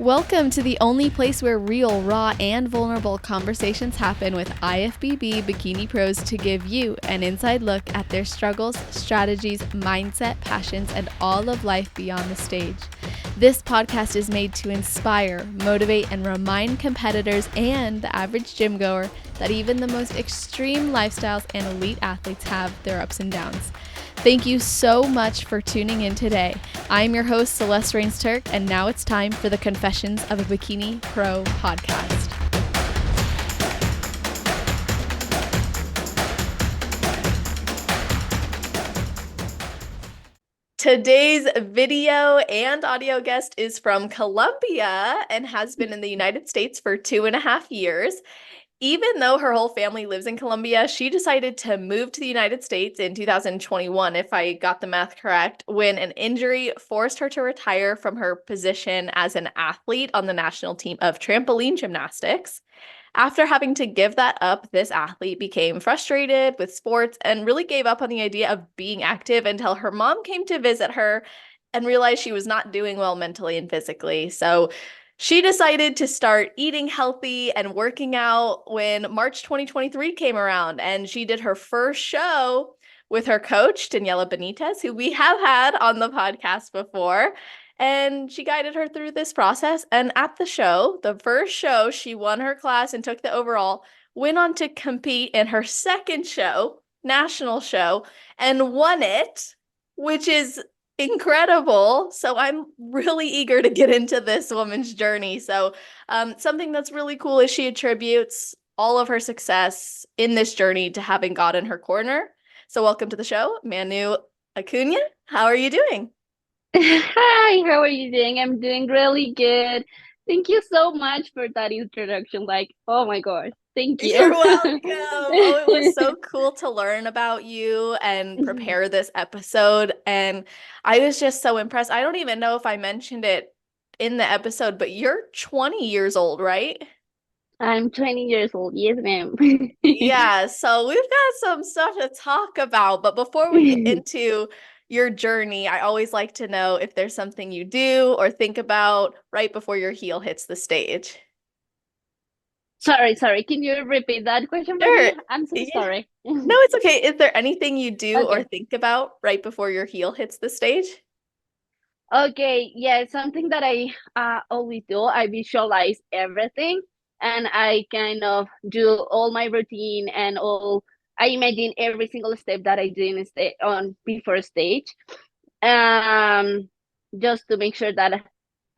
Welcome to the only place where real, raw, and vulnerable conversations happen with IFBB Bikini pros to give you an inside look at their struggles, strategies, mindset, passions, and all of life beyond the stage. This podcast is made to inspire, motivate, and remind competitors and the average gym goer that even the most extreme lifestyles and elite athletes have their ups and downs. Thank you so much for tuning in today. I'm your host, Celeste Rains-Turk, and now it's time for the Confessions of a Bikini Pro podcast. Today's video and audio guest is from Colombia and has been in the United States for 2.5 years. Even though her whole family lives in Colombia, she decided to move to the United States in 2021, if I got the math correct, when an injury forced her to retire from her position as an athlete on the national team of trampoline gymnastics. After having to give that up, this athlete became frustrated with sports and really gave up on the idea of being active until her mom came to visit her and realized she was not doing well mentally and physically. So she decided to start eating healthy and working out when March 2023 came around, and she did her first show with her coach, Daniela Benitez, who we have had on the podcast before, and she guided her through this process. And at the show, the first show, she won her class and took the overall, went on to compete in her second show, national show, and won it, which is incredible. So I'm really eager to get into this woman's journey. So something that's really cool is she attributes all of her success in this journey to having God in her corner. So welcome to the show, Manu Acuña. How are you doing? Hi, how are you doing? I'm doing really good. Thank you so much for that introduction. Oh my gosh, thank you. You're welcome. Oh, it was so cool to learn about you and prepare this episode. And I was just so impressed. I don't even know if I mentioned it in the episode, but you're 20 years old, right? I'm 20 years old. Yes, ma'am. Yeah, so we've got some stuff to talk about. But before we get into your journey, I always like to know if there's something you do or think about right before your heel hits the stage. Sorry. Can you repeat that question for Sure. me? I'm so Yeah. sorry. No, it's okay. Is there anything you do or Okay. think about right before your heel hits the stage? Okay. Yeah, something that I always do. I visualize everything, and I kind of do all my routine and all. I imagine every single step that I do on before stage. um just to make sure that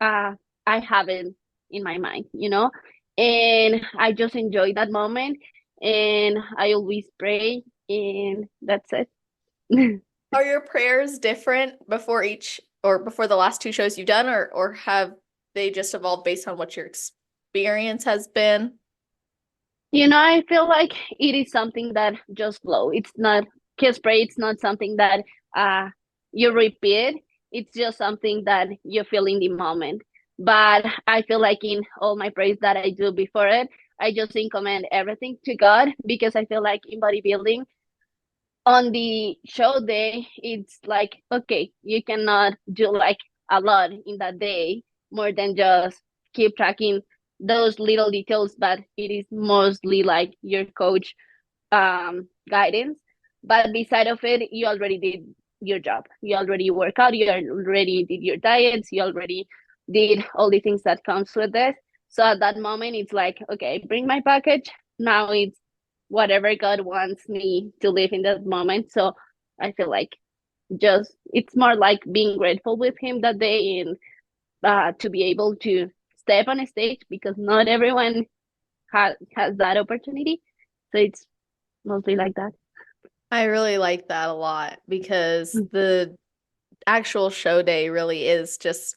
uh I have it in my mind. And I just enjoy that moment, and I always pray, and that's it. Are your prayers different before each or before the last two shows you've done, or have they just evolved based on what your experience has been? I feel like it is something that just flow. It's not kiss pray. It's not something that uh you repeat. It's just something that you feel in the moment. But I feel like in all my praise that I do before it, I just commend everything to God, because I feel like in bodybuilding on the show day, it's like, okay, you cannot do like a lot in that day more than just keep tracking those little details, but it is mostly like your coach guidance. But beside of it, you already did your job. You already work out, you already did your diets, you already did all the things that comes with this. So at that moment, it's like, okay, bring my package. Now it's whatever God wants me to live in that moment. So I feel like just it's more like being grateful with him that day, and to be able to step on a stage, because not everyone has that opportunity. So it's mostly like that. I really like that a lot because the actual show day really is just,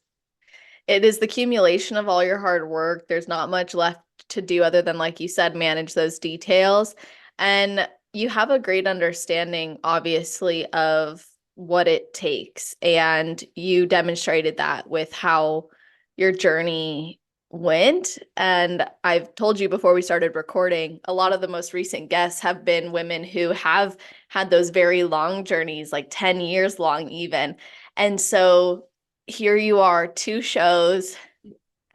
it is the accumulation of all your hard work. There's not much left to do other than, like you said, manage those details. And you have a great understanding, obviously, of what it takes. And you demonstrated that with how your journey went. And I've told you before we started recording, a lot of the most recent guests have been women who have had those very long journeys, like 10 years long even. And so here you are, two shows,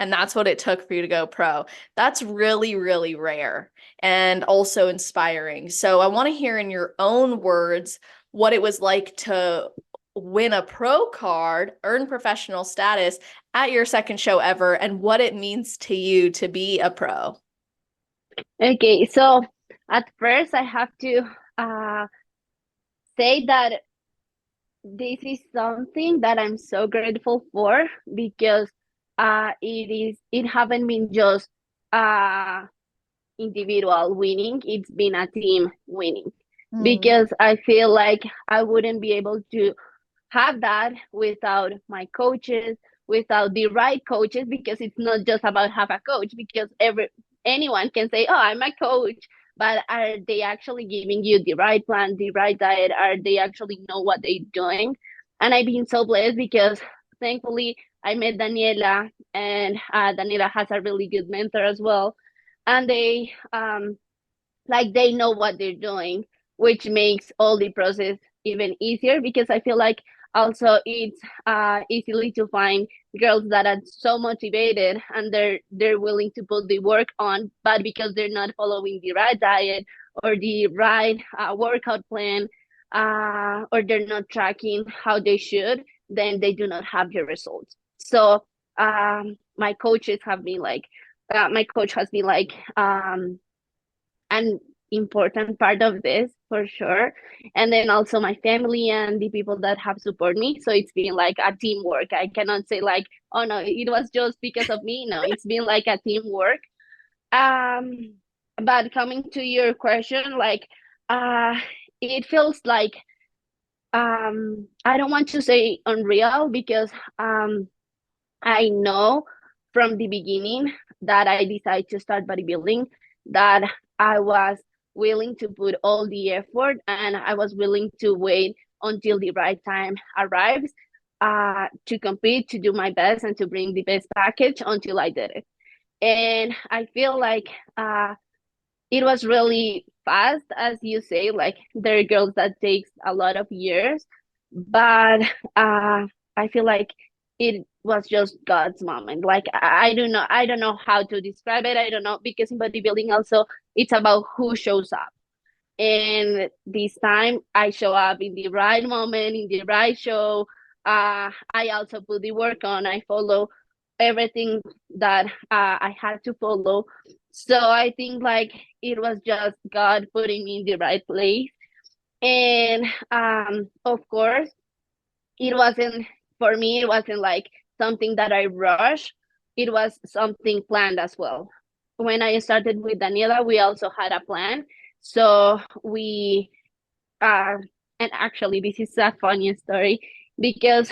and that's what it took for you to go pro. That's really, really rare and also inspiring. So I want to hear in your own words what it was like to win a pro card, earn professional status at your second show ever, and what it means to you to be a pro. Okay, so at first I have to uh, say that this is something that I'm so grateful for, because it haven't been just uh individual winning, it's been a team winning, Mm. because I feel like I wouldn't be able to have that without my coaches, without the right coaches, because it's not just about have a coach, because anyone can say, oh, I'm a coach, but are they actually giving you the right plan, the right diet? Are they actually know what they're doing? And I've been so blessed, because thankfully I met Daniela, and Daniela has a really good mentor as well, and they know what they're doing, which makes all the process even easier, because I feel like also it's easily to find girls that are so motivated, and they're willing to put the work on, but because they're not following the right diet or the right workout plan, or they're not tracking how they should, then they do not have the results. So my coaches have been like my coach has been like an important part of this for sure. And then also my family and the people that have supported me. So it's been like a teamwork. I cannot say like, oh no, it was just because of me. No, it's been like a teamwork. Um, but coming to your question, like, uh, it feels like I don't want to say unreal, because I know from the beginning that I decided to start bodybuilding, that I was willing to put all the effort, and I was willing to wait until the right time arrives, to compete, to do my best, and to bring the best package until I did it. And I feel like it was really fast, as you say, like there are girls that takes a lot of years, but I feel like it was just God's moment. Like I don't know how to describe it. I don't know, because in bodybuilding also it's about who shows up. And this time I show up in the right moment, in the right show. I also put the work on. I follow everything that I had to follow. So I think like it was just God putting me in the right place. And of course, it wasn't for me. It wasn't like something that I rushed. It was something planned as well. When I started with Daniela, we also had a plan. So we uh, and actually this is a funny story, because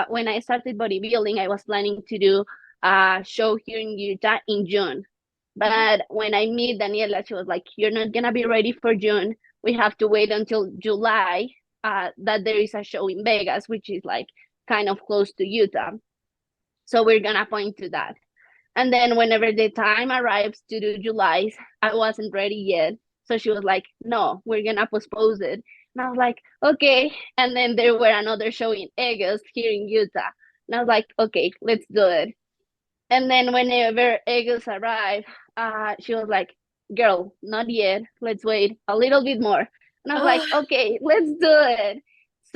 when I started bodybuilding, I was planning to do a show here in Utah in June. Mhm. But when I meet Daniela, she was like, "You're not gonna be ready for June. We have to wait until July. That there is a show in Vegas, which is like kind of close to Utah. So we're gonna point to that." And then whenever the time arrives to do July's, I wasn't ready yet. So she was like, no, we're gonna postpone it. And I was like, okay. And then there were another show in August here in Utah. And I was like, okay, let's do it. And then whenever August arrived, she was like, girl, not yet. Let's wait a little bit more. And I was like, Ugh. okay, let's do it.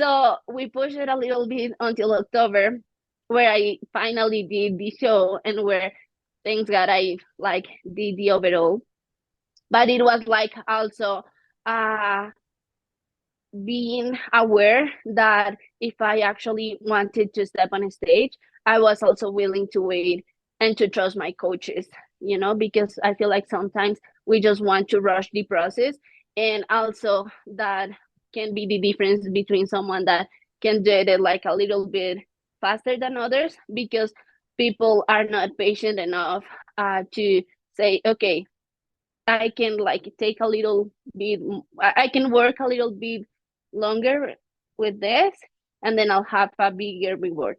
So we pushed it a little bit until October, where I finally did the show, and where thanks God I like did the overall. But it was like also uh being aware that if I actually wanted to step on a stage, I was also willing to wait and to trust my coaches, because I feel like sometimes we just want to rush the process. And also that can be the difference between someone that can do it like a little bit faster than others, because people are not patient enough to say, okay, I can like take a little bit, I can work a little bit longer with this, and then I'll have a bigger reward.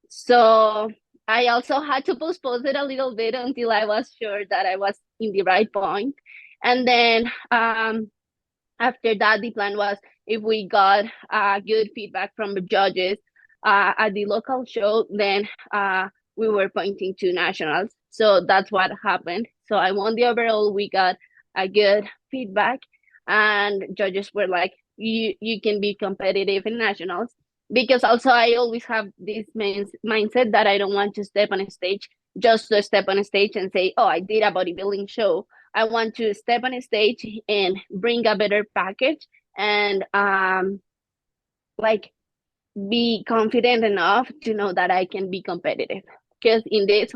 So I also had to postpone it a little bit until I was sure that I was in the right point. And then after that, the plan was, if we got good feedback from the judges at the local show, then we were pointing to nationals. So that's what happened. So I won the overall. We got a good feedback, and judges were like, you can be competitive in nationals. Because also I always have this mindset that I don't want to step on a stage just to step on a stage and say, oh, I did a bodybuilding show. I want to step on a stage and bring a better package, and like be confident enough to know that I can be competitive. Because in this,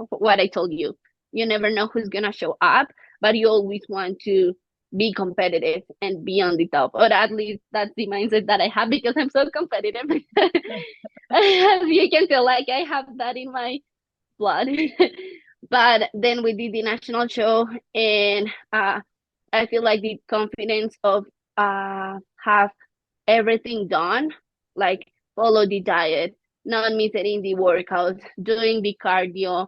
what I told you, you never know who's gonna show up, but you always want to be competitive and be on the top. Or at least that's the mindset that I have, because I'm so competitive. As you can feel, like I have that in my blood. But then we did the national show, and I feel like the confidence of have everything done, like follow the diet, not missing the workouts, doing the cardio,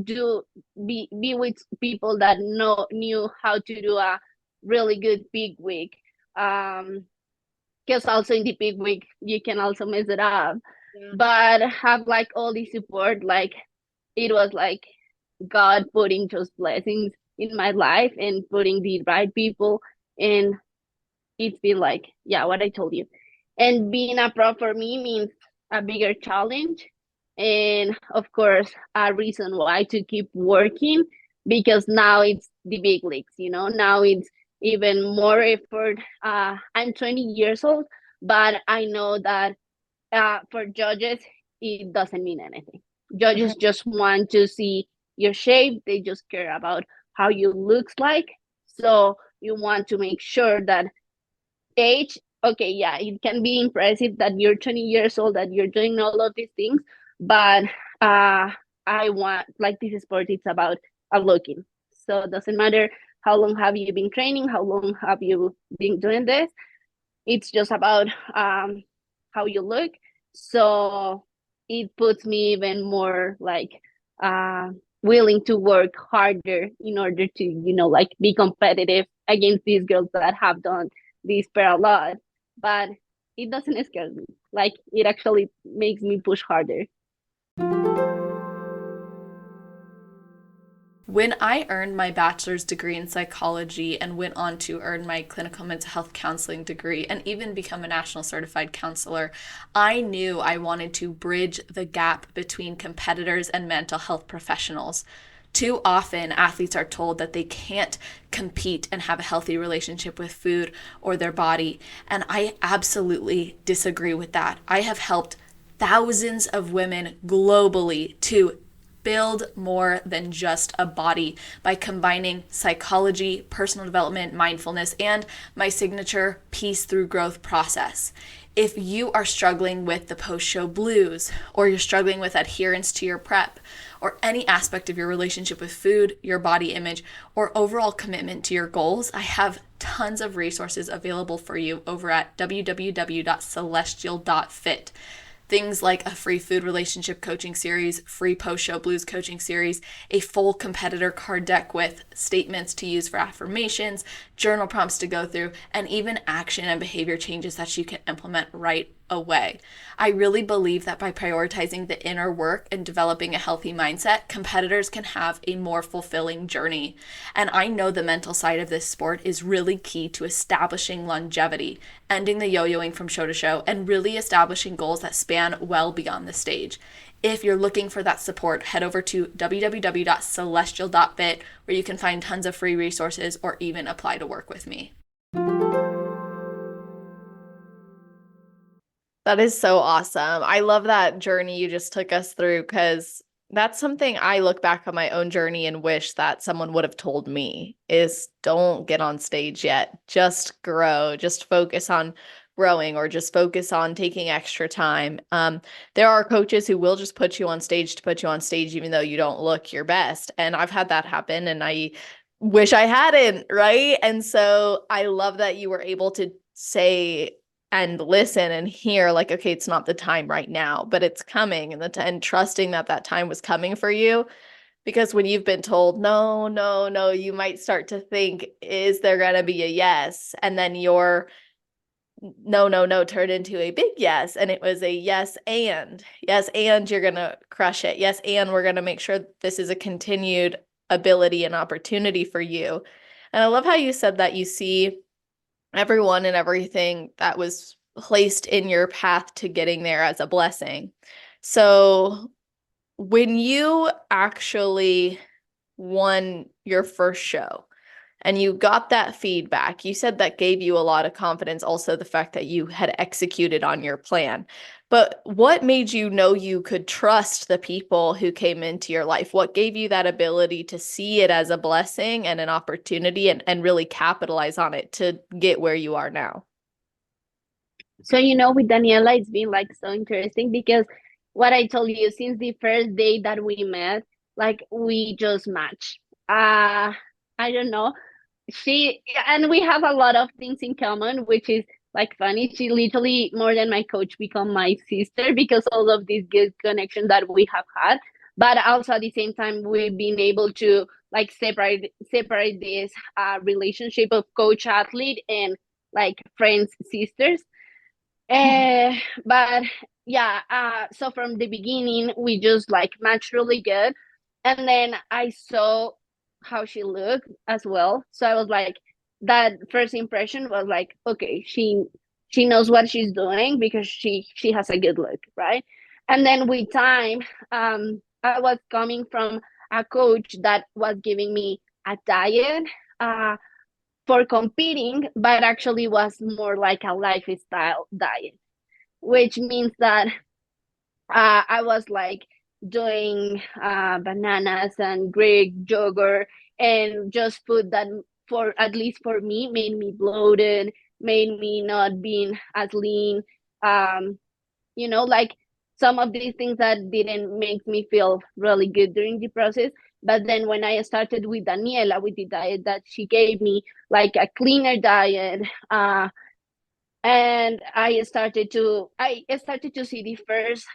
do be with people that knew how to do a really good big week. Because also in the big week you can also mess it up. Yeah. But have like all the support, like it was like God putting just blessings in my life and putting the right people, and it's been like, yeah, what I told you. And being a pro for me means a bigger challenge, and of course a reason why to keep working, because now it's the big leagues, now it's even more effort. I'm 20 years old, but I know that for judges it doesn't mean anything. Judges just want to see your shape, they just care about how you looks like. So you want to make sure that age, okay, yeah, it can be impressive that you're 20 years old, that you're doing all of these things, but I want, like, this sport, it's about looking. So it doesn't matter how long have you been training, how long have you been doing this, it's just about how you look. So it puts me even more like uh willing to work harder in order to, like, be competitive against these girls that have done this per a lot. But it doesn't scare me, like it actually makes me push harder. When I earned my bachelor's degree in psychology and went on to earn my clinical mental health counseling degree and even become a national certified counselor, I knew I wanted to bridge the gap between competitors and mental health professionals. Too often, athletes are told that they can't compete and have a healthy relationship with food or their body, and I absolutely disagree with that. I have helped thousands of women globally to build more than just a body by combining psychology, personal development, mindfulness, and my signature peace through growth process. If you are struggling with the post-show blues, or you're struggling with adherence to your prep, or any aspect of your relationship with food, your body image, or overall commitment to your goals, I have tons of resources available for you over at www.celestial.fit. Things like a free food relationship coaching series, free post-show blues coaching series, a full competitor card deck with statements to use for affirmations, journal prompts to go through, and even action and behavior changes that you can implement right away. I really believe that by prioritizing the inner work and developing a healthy mindset, competitors can have a more fulfilling journey. And I know the mental side of this sport is really key to establishing longevity, ending the yo-yoing from show to show, and really establishing goals that span well beyond the stage. If you're looking for that support, head over to www.celestial.fit, where you can find tons of free resources or even apply to work with me. That is so awesome. I love that journey you just took us through, because that's something I look back on my own journey and wish that someone would have told me is don't get on stage yet. Just grow. Just focus on growing, or just focus on taking extra time. There are coaches who will just put you on stage to put you on stage, even though you don't look your best. And I've had that happen, and I wish I hadn't, right? And so I love that you were able to say and listen and hear, like, okay, it's not the time right now, but it's coming, and trusting that that time was coming for you. Because when you've been told no, no, no, you might start to think, is there going to be a yes? And then you're no, no, no turned into a big yes. And it was a yes, and you're going to crush it. Yes, and we're going to make sure this is a continued ability and opportunity for you. And I love how you said that you see everyone and everything that was placed in your path to getting there as a blessing. So when you actually won your first show and you got that feedback, you said that gave you a lot of confidence. Also, the fact that you had executed on your plan. But what made you know you could trust the people who came into your life? What gave you that ability to see it as a blessing and an opportunity and really capitalize on it to get where you are now? So, with Daniela, it's been like so interesting because what I told you, since the first day that we met, like we just match. I don't know. And we have a lot of things in common, which is like funny. She literally, more than my coach, become my sister because all of this good connection that we have had. But also at the same time, we've been able to like separate this relationship of coach athlete and like friends sisters. uh, but yeah, so from the beginning, we just like matched really good. And then I saw how she looked as well. So I was like, that first impression was like, okay, she knows what she's doing because she has a good look, right? And then with time, I was coming from a coach that was giving me a diet for competing, but actually was more like a lifestyle diet, which means that I was like doing bananas and Greek yogurt and just food that, for at least for me, made me bloated, made me not being as lean. Um, like some of these things that didn't make me feel really good during the process. But then when I started with Daniela, with the diet that she gave me, like a cleaner diet, and I started to see the first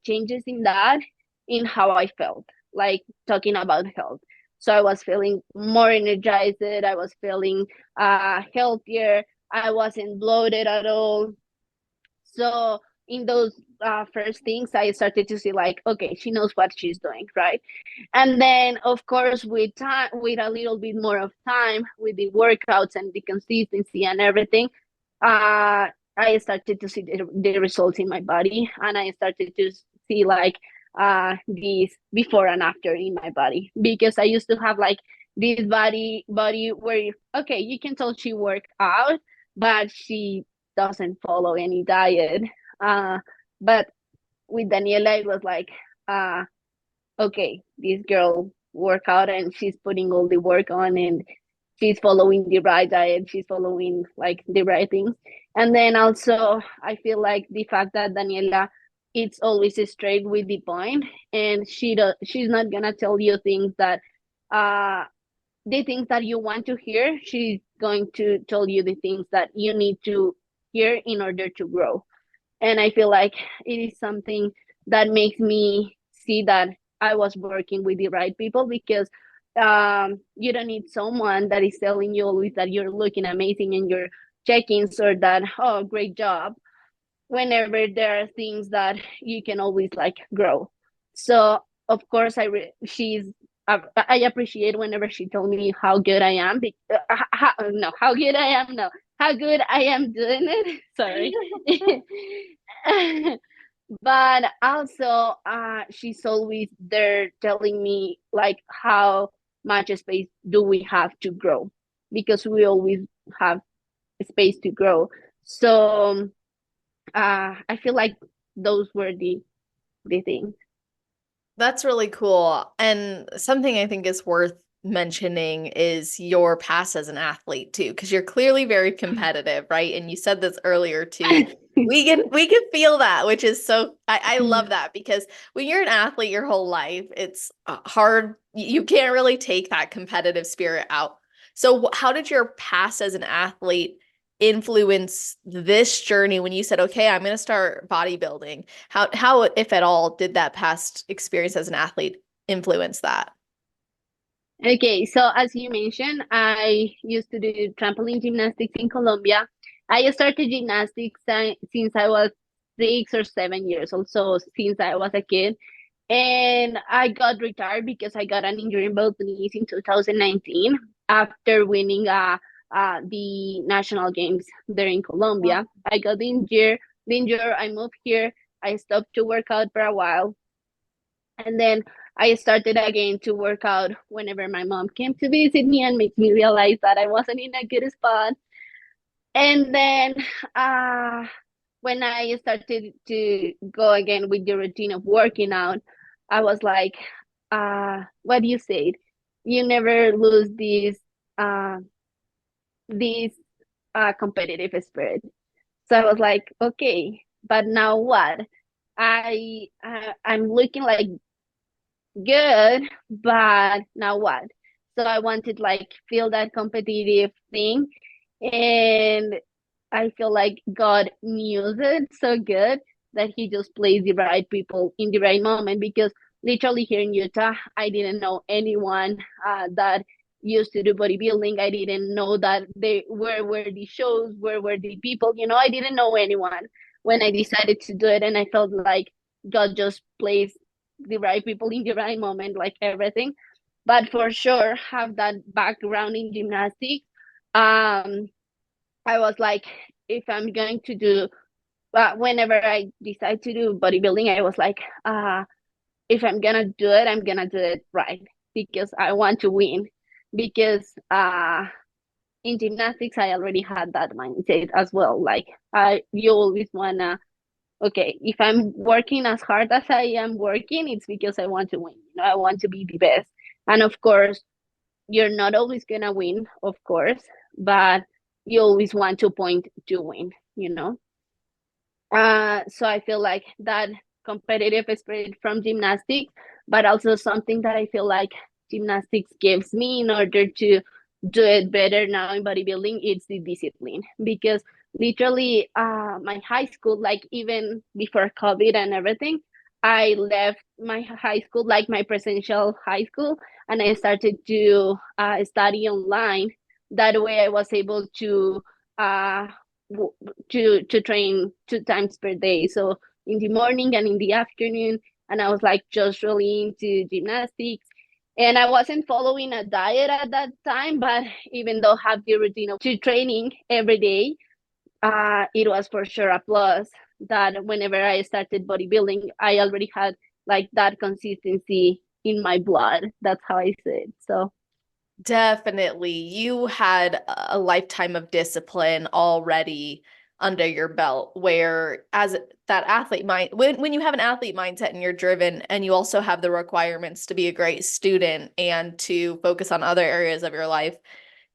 changes in that, in how I felt, like talking about health. So I was feeling more energized, I was feeling healthier, I wasn't bloated at all. So in those first things, I started to see like, okay, she knows what she's doing, right? And then of course, with time, with a little bit more of time, with the workouts and the consistency and everything, I started to see the results in my body, and I started to see like these before and after in my body, because I used to have like this body where, okay, you can tell she worked out, but she doesn't follow any diet. Uh, but with Daniela, it was like, uh, okay, this girl work out and she's putting all the work on, and she's following the right diet, she's following like the right things. And then also I feel like the fact that Daniela, it's always straight with the point, and she's not gonna tell you things that uh the things that you want to hear. She's going to tell you the things that you need to hear in order to grow. And I feel like it is something that makes me see that I was working with the right people, because you don't need someone that is telling you always that you're looking amazing in your check-ins, or that, oh, great job, whenever there are things that you can always like grow. So of course, I appreciate whenever she told me how good I am. How good I am, no, how good I am doing it. Sorry. But also, she's always there telling me like how much space do we have to grow, because we always have space to grow. So I feel like those were the things. That's really cool. And something I think is worth mentioning is your past as an athlete too, because you're clearly very competitive, right? And you said this earlier too. We can feel that, which is so I love that, because when you're an athlete your whole life, it's hard. You can't really take that competitive spirit out. So how did your past as an athlete influence this journey when you said, okay, I'm going to start bodybuilding? How, if at all, did that past experience as an athlete influence that? Okay, so as you mentioned, I used to do trampoline gymnastics in Colombia, I started gymnastics since I was 6 or 7 years old, so since I was a kid. And I got retired because I got an injury in both knees in 2019 after winning the national games there in Colombia. I got injured. I moved here. I stopped to work out for a while, and then I started again to work out whenever my mom came to visit me and make me realize that I wasn't in a good spot. And then uh, when I started to go again with the routine of working out, I was like, what do you say? You never lose uh, this competitive spirit. So I was like, okay, but now what? I'm looking like good, but now what? So I wanted like feel that competitive thing, and I feel like God knew it so good that He just placed the right people in the right moment. Because literally here in Utah, I didn't know anyone that used to do bodybuilding. I didn't know that they where were the shows, where were the people. I didn't know anyone when I decided to do it, and I felt like God just placed the right people in the right moment, like everything. But for sure, have that background in gymnastics. Um, I was like, if I'm going to do, whenever I decide to do bodybuilding, I was like, if I'm gonna do it, I'm gonna do it right because I want to win. Because in gymnastics, I already had that mindset as well. Like, you always wanna, okay, if I'm working as hard as I am working, it's because I want to win. I want to be the best. And of course, you're not always gonna win, of course, but you always want to point to win. So I feel like that competitive spirit from gymnastics, but also something that I feel like gymnastics gives me in order to do it better now in bodybuilding, it's the discipline. Because literally, my high school, like even before COVID and everything, I left my high school, like my presential high school, and I started to study online. That way, I was able to uh, to train 2 times per day, so in the morning and in the afternoon. And I was like just really into gymnastics, and I wasn't following a diet at that time, but even though I have the routine of to training every day, it was for sure a plus that whenever I started bodybuilding, I already had like that consistency in my blood. That's how I say it. So Definitely. You had a lifetime of discipline already under your belt, where as that athlete mind, when you have an athlete mindset and you're driven and you also have the requirements to be a great student and to focus on other areas of your life,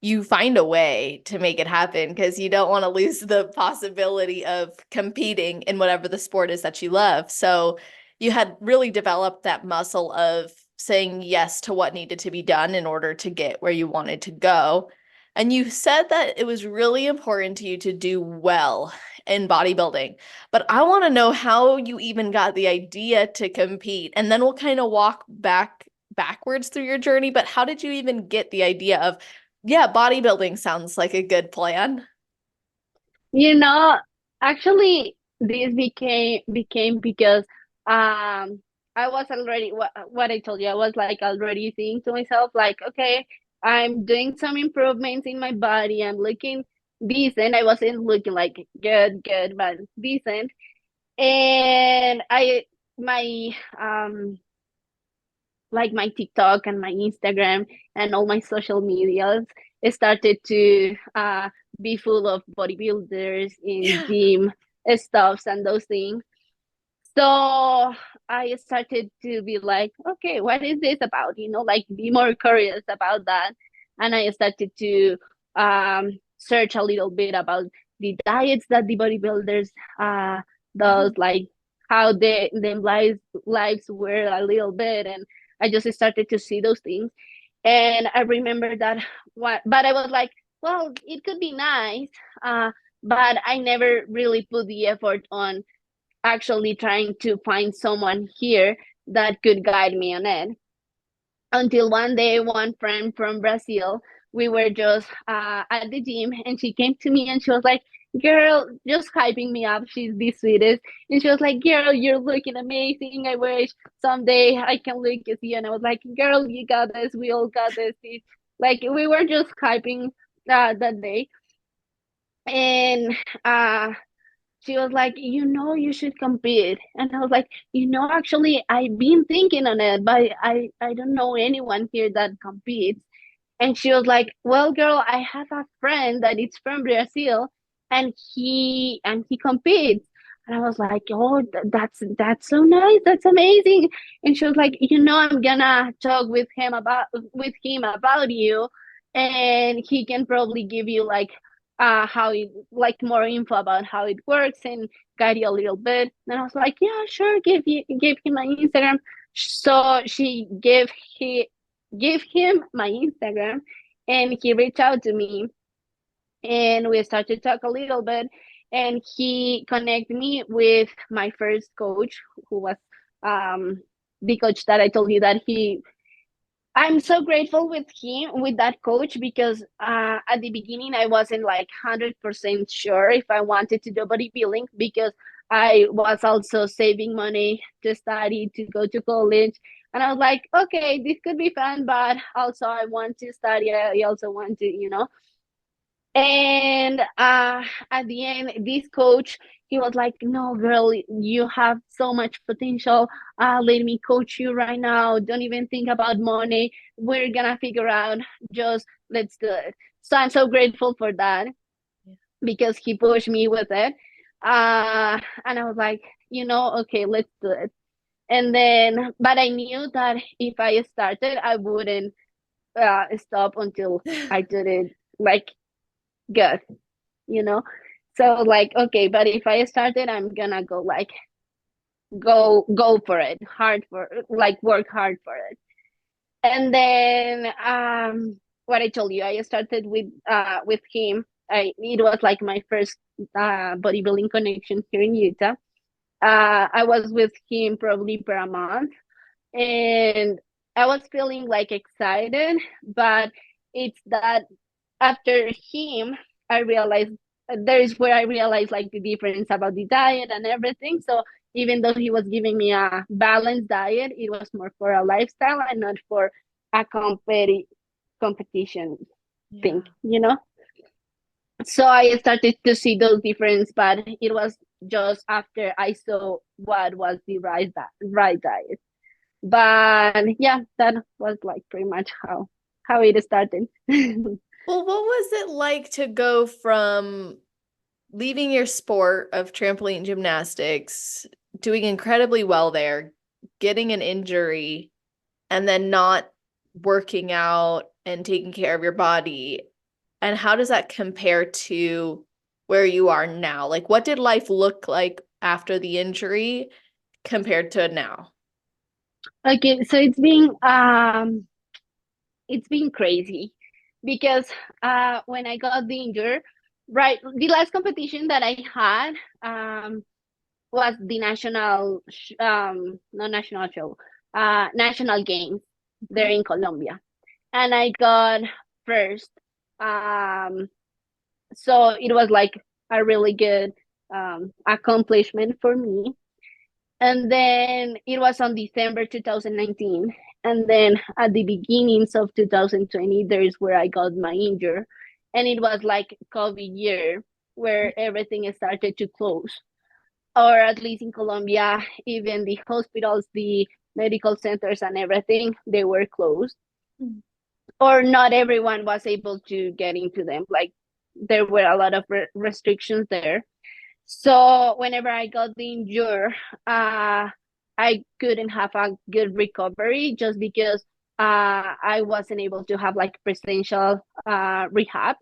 you find a way to make it happen because you don't want to lose the possibility of competing in whatever the sport is that you love. So you had really developed that muscle of saying yes to what needed to be done in order to get where you wanted to go. And you said that it was really important to you to do well in bodybuilding. But I want to know how you even got the idea to compete. And then we'll kind of walk backwards through your journey. But how did you even get the idea of, yeah, bodybuilding sounds like a good plan? you know, actually, this became because I was already what I told you. I was like already thinking to myself, like, okay, I'm doing some improvements in my body. I'm looking decent. I wasn't looking like good, but decent. And my like my TikTok and my Instagram and all my social medias started to be full of bodybuilders in Yeah. gym stuffs and those things. So I started to be like, okay, what is this about? Like be more curious about that. And I started to search a little bit about the diets that the bodybuilders uh, does, Mhm. like how their lives were a little bit. And I just started to see those things. And I remember that but I was like, well, it could be nice. Uh, but I never really put the effort on actually trying to find someone here that could guide me on it. Until one day, one friend from Brazil, we were just at the gym, and she came to me and she was like, girl, just hyping me up. She's the sweetest. And she was like, girl, you're looking amazing. I wish someday I can look as you. And I was like, girl, you got this. We all got this. Like, we were just hyping that day. And she was like, you should compete. And I was like, actually, I've been thinking on it, but I don't know anyone here that competes. And she was like, well, girl, I have a friend that is from Brazil, and he competes. And I was like, oh, that's so nice. That's amazing. And she was like, I'm gonna talk with him about you, and he can probably give you like how it like more info about how it works and guide you a little bit. And I was like, yeah, sure, give him my Instagram. So she gave him my Instagram, and he reached out to me, and we started to talk a little bit, and he connected me with my first coach, who was the coach that I told you that I'm so grateful with that coach, because at the beginning I wasn't like 100% sure if I wanted to do bodybuilding, because I was also saving money to study, to go to college. And I was like, okay, this could be fun, but also I want to study. I also want to, and at the end, this coach, he was like, no, girl, you have so much potential. Let me coach you right now. Don't even think about money. We're gonna figure out. Just let's do it. So I'm so grateful for that, because he pushed me with it. And I was like, okay, let's do it. And then, but I knew that if I started, I wouldn't stop until I did it like good, you know so like, okay, but if I started, I'm gonna go like go for it, hard for like work hard for it. And then what I told you, I started with him. It was like my first bodybuilding connection here in Utah. I was with him probably per a month, and I was feeling like excited, but it's that after him, I realized there is where I realized like the difference about the diet and everything. So even though he was giving me a balanced diet, it was more for a lifestyle and not for a competition thing, So I started to see those difference, but it was just after I saw what was the right diet. But yeah, that was like pretty much how it started. Well, what was it like to go from leaving your sport of trampoline gymnastics, doing incredibly well there, getting an injury, and then not working out and taking care of your body? And how does that compare to where you are now? Like, what did life look like after the injury compared to now? Okay, so it's been crazy, because when I got the injured, right, the last competition that I had was the not national show, national games there in Colombia, and I got first. Um, so it was like a really good accomplishment for me. And then it was on December 2019. And then at the beginnings of 2020, there is where I got my injury. And it was like COVID year, where everything started to close. Or at least in Colombia, even the hospitals, the medical centers and everything, they were closed. Mm. Or not everyone was able to get into them. Like, there were a lot of restrictions there. So whenever I got the injury, I couldn't have a good recovery, just because I wasn't able to have like presential rehab.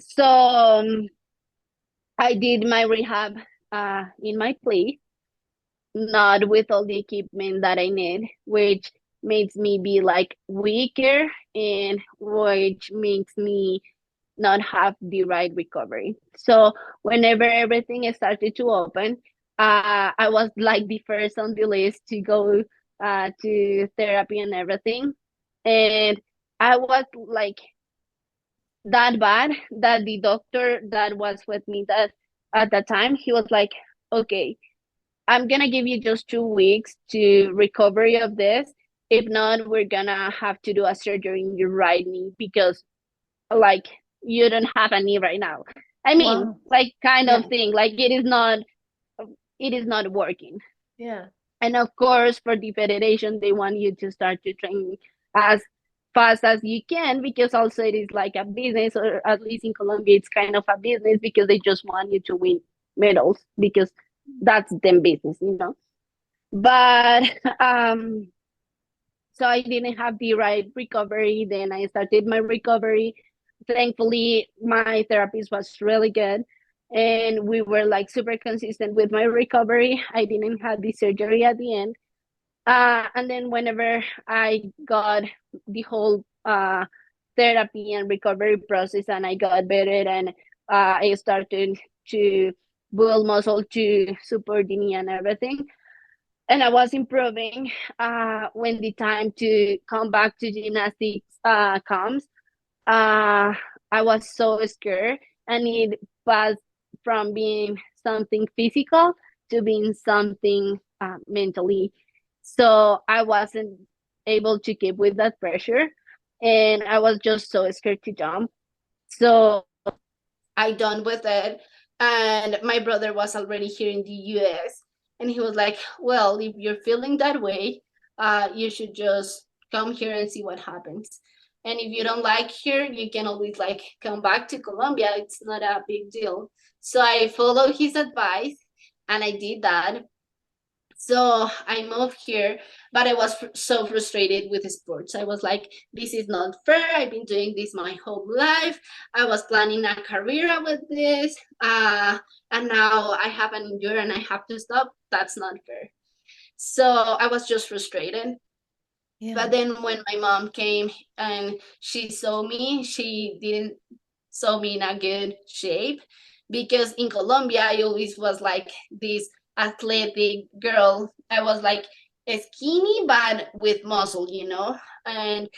So I did my rehab in my place, not with all the equipment that I need, which makes me be like weaker, and which makes me not have the right recovery. So whenever everything started to open, I was like the first on the list to go to therapy and everything. And I was like that bad that the doctor that was with me that at that time, he was like, okay, I'm gonna give you just 2 weeks to recovery of this. If not, we're gonna have to do a surgery in your right knee because like you don't have a knee right now. I mean, Wow. like kind Yeah. of thing, like it is not working. Yeah. And of course, for the federation, they want you to start to train as fast as you can because also it is like a business, or at least in Colombia, it's kind of a business because they just want you to win medals because that's them business, you know. But so I didn't have the right recovery. Then I started my recovery. Thankfully, my therapist was really good, and we were like super consistent with my recovery. I didn't have the surgery at the end. And then whenever I got the whole therapy and recovery process, and I got better, and I started to build muscle to support the knee and everything, and I was improving. When the time to come back to gymnastics comes, uh, I was so scared, and it passed from being something physical to being something mentally. So I wasn't able to keep with that pressure, and I was just so scared to jump. So I done with it, and my brother was already here in the US, and he was like, well, if you're feeling that way, you should just come here and see what happens. And if you don't like here, you can always like come back to Colombia. It's not a big deal. So I followed his advice, and I did that. So I moved here, but I was so frustrated with sports. I was like, this is not fair. I've been doing this my whole life. I was planning a career with this. And now I have an injury and I have to stop. That's not fair. So I was just frustrated. Yeah. But then when my mom came and she saw me, she didn't saw me in a good shape because in Colombia I always was like this athletic girl. I was like skinny but with muscle, you know. And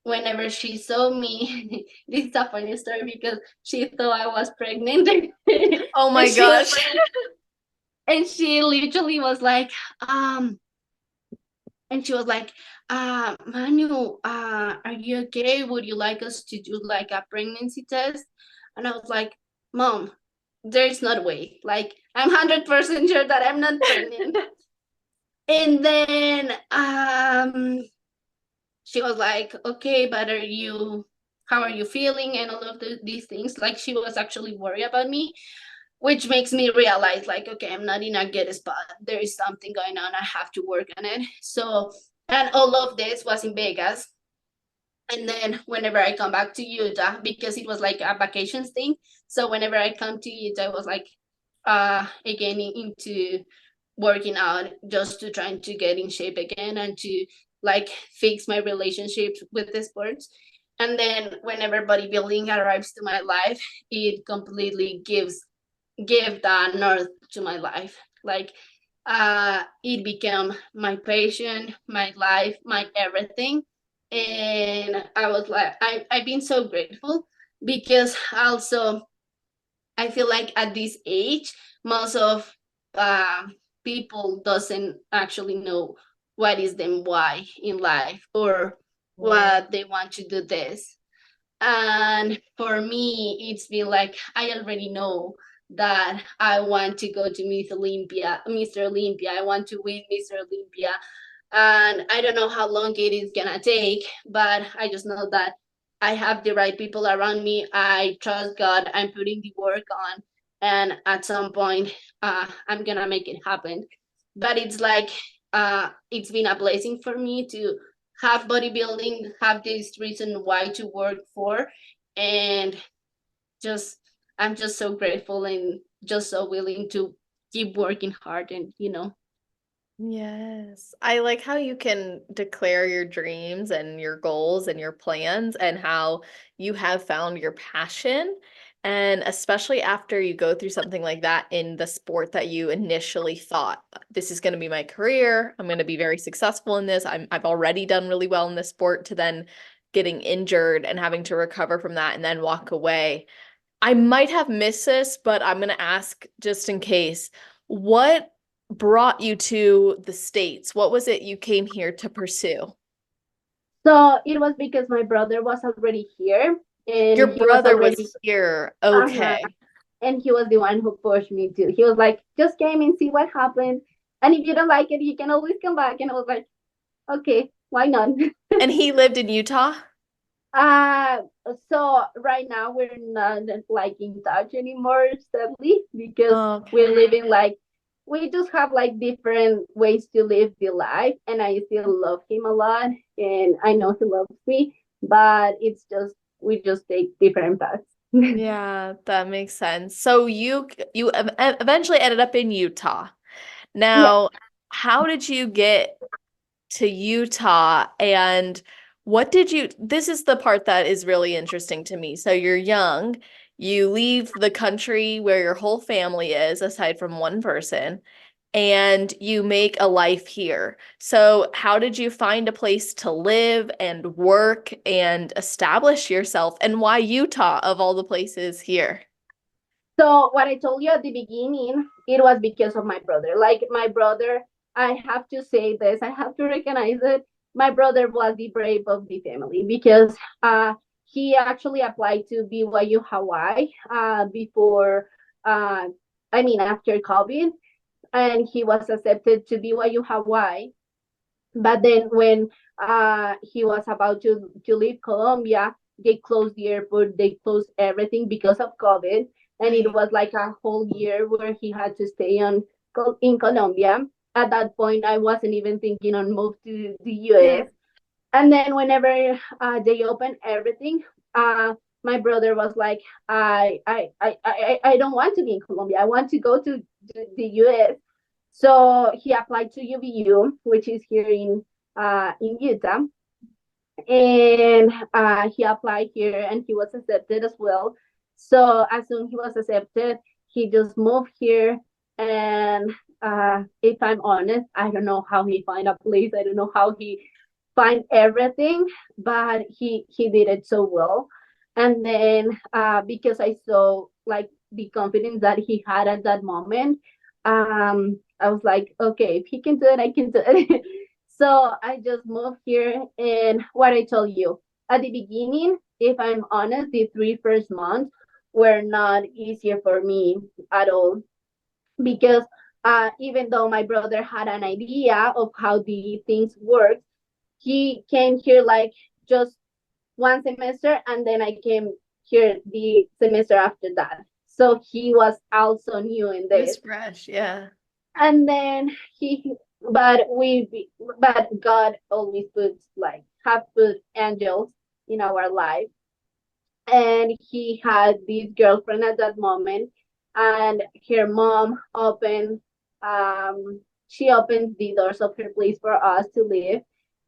whenever she saw me, this is a funny story because she thought I was pregnant, Oh and my she was gosh. like, and she literally was like, and she was like, Manu, are you okay? Would you like us to do like a pregnancy test? And I was like, Mom, there's not a way. Like, I'm 100% sure that I'm not pregnant. And then she was like, okay, but how are you feeling? And all of these things. Like, she was actually worried about me, which makes me realize, like, okay, I'm not in a good spot. There is something going on. I have to work on it. So, and all of this was in Vegas. And then whenever I come back to Utah, because it was like a vacations thing. So whenever I come to Utah, I was like again into working out just to trying to get in shape again and to like fix my relationships with the sports. And then whenever bodybuilding arrives to my life, it completely give the north to my life. Like it became my passion, my life, my everything. And I was like, I've been so grateful because also I feel like at this age, most of uh, people doesn't actually know what is them why in life or Wow. what they want to do this. And for me, it's been like I already know that I want to go to Miss Olympia, Mr. Olympia. I want to win Mr. Olympia. And I don't know how long it is gonna take, but I just know that I have the right people around me. I trust God. I'm putting the work on, and at some point, I'm gonna make it happen. But it's like it's been a blessing for me to have bodybuilding, have this reason why to work for, and just I'm just so grateful and just so willing to keep working hard and Yes. I like how you can declare your dreams and your goals and your plans and how you have found your passion. And especially after you go through something like that in the sport that you initially thought, this is going to be my career. I'm going to be very successful in this. I've already done really well in this sport to then getting injured and having to recover from that and then walk away. I might have missed this, but I'm going to ask just in case. What brought you to the States? What was it you came here to pursue? So it was because my brother was already here, Your and he was brother was already here. uh-huh, Okay. and he was the one who pushed me to. He was like, just came and see what happened. And if you don't like it, you can always come back. And I was like, okay, why not? And he lived in Utah? Uh, so right now we're not like in touch anymore, sadly, because we're Okay. living like we just have like different ways to live the life, and I still love him a lot, and I know he loves me, but it's just we just take different paths. Yeah, that makes sense. So eventually ended up in Utah. Yeah. Now, how did you get to Utah and what did you, this is the part that is really interesting to me. So you're young, you leave the country where your whole family is, aside from one person, and you make a life here. So how did you find a place to live and work and establish yourself, and why Utah of all the places here? So what I told you at the beginning, it was because of my brother. Like my brother, I have to say this, I have to recognize it. My brother was the brave of the family because he actually applied to BYU Hawaii before I mean after COVID, and he was accepted to BYU Hawaii. But then when he was about to leave Colombia, they closed the airport, they closed everything because of COVID. And it Right. was like a whole year where he had to stay in Colombia. At that point, I wasn't even thinking on move to the Yeah. US. And then whenever they opened everything, my brother was like, I don't want to be in Colombia. I want to go to the US. So he applied to UVU, which is here in Utah, and he applied here and he was accepted as well. So as soon he was accepted, he just moved here. And if I'm honest, I don't know how he find a place. I don't know how he find everything, but he did it so well. And then because I saw like the confidence that he had at that moment, I was like, okay, if he can do it, I can do it. So I just moved here, and what I told you at the beginning, if I'm honest, the 3 first months were not easier for me at all because even though my brother had an idea of how the things work, he came here like just 1 semester, and then I came here the semester after that. So he was also new in It was this. fresh, yeah. And then he but but God always puts like have put angels in our life, and he had this girlfriend at that moment, and her mom opened she opened the doors of her place for us to live.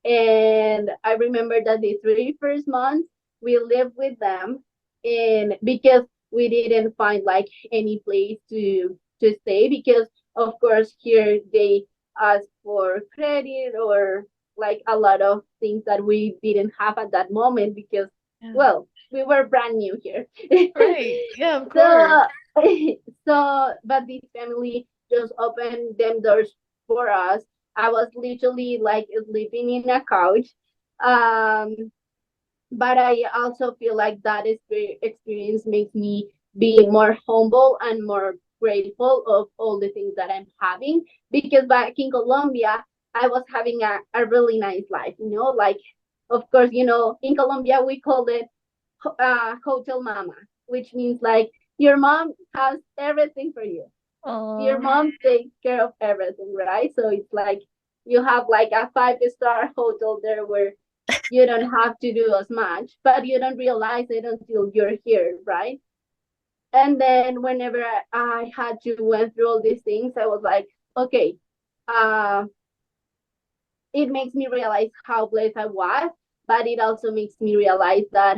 And I remember that the 3 first months we lived with them, and because we didn't find like any place to stay, because of course here they ask for credit or like a lot of things that we didn't have at that moment because Yeah. well, we were brand new here. Right. Yeah, of course. So, but this family just opened them doors for us. I was literally like sleeping in a couch. Um, but I also feel like that experience makes me be more humble and more grateful of all the things that I'm having. Because back in Colombia, I was having a really nice life, like, of course, in Colombia, we call it hotel mama, which means like your mom has everything for you. Your Oh, mom takes care of everything, right? So it's like you have like a 5 star hotel there where you don't have to do as much, but you don't realize it until you're here, right? And then whenever I had to went through all these things, I was like, okay, uh, it makes me realize how blessed I was, but it also makes me realize that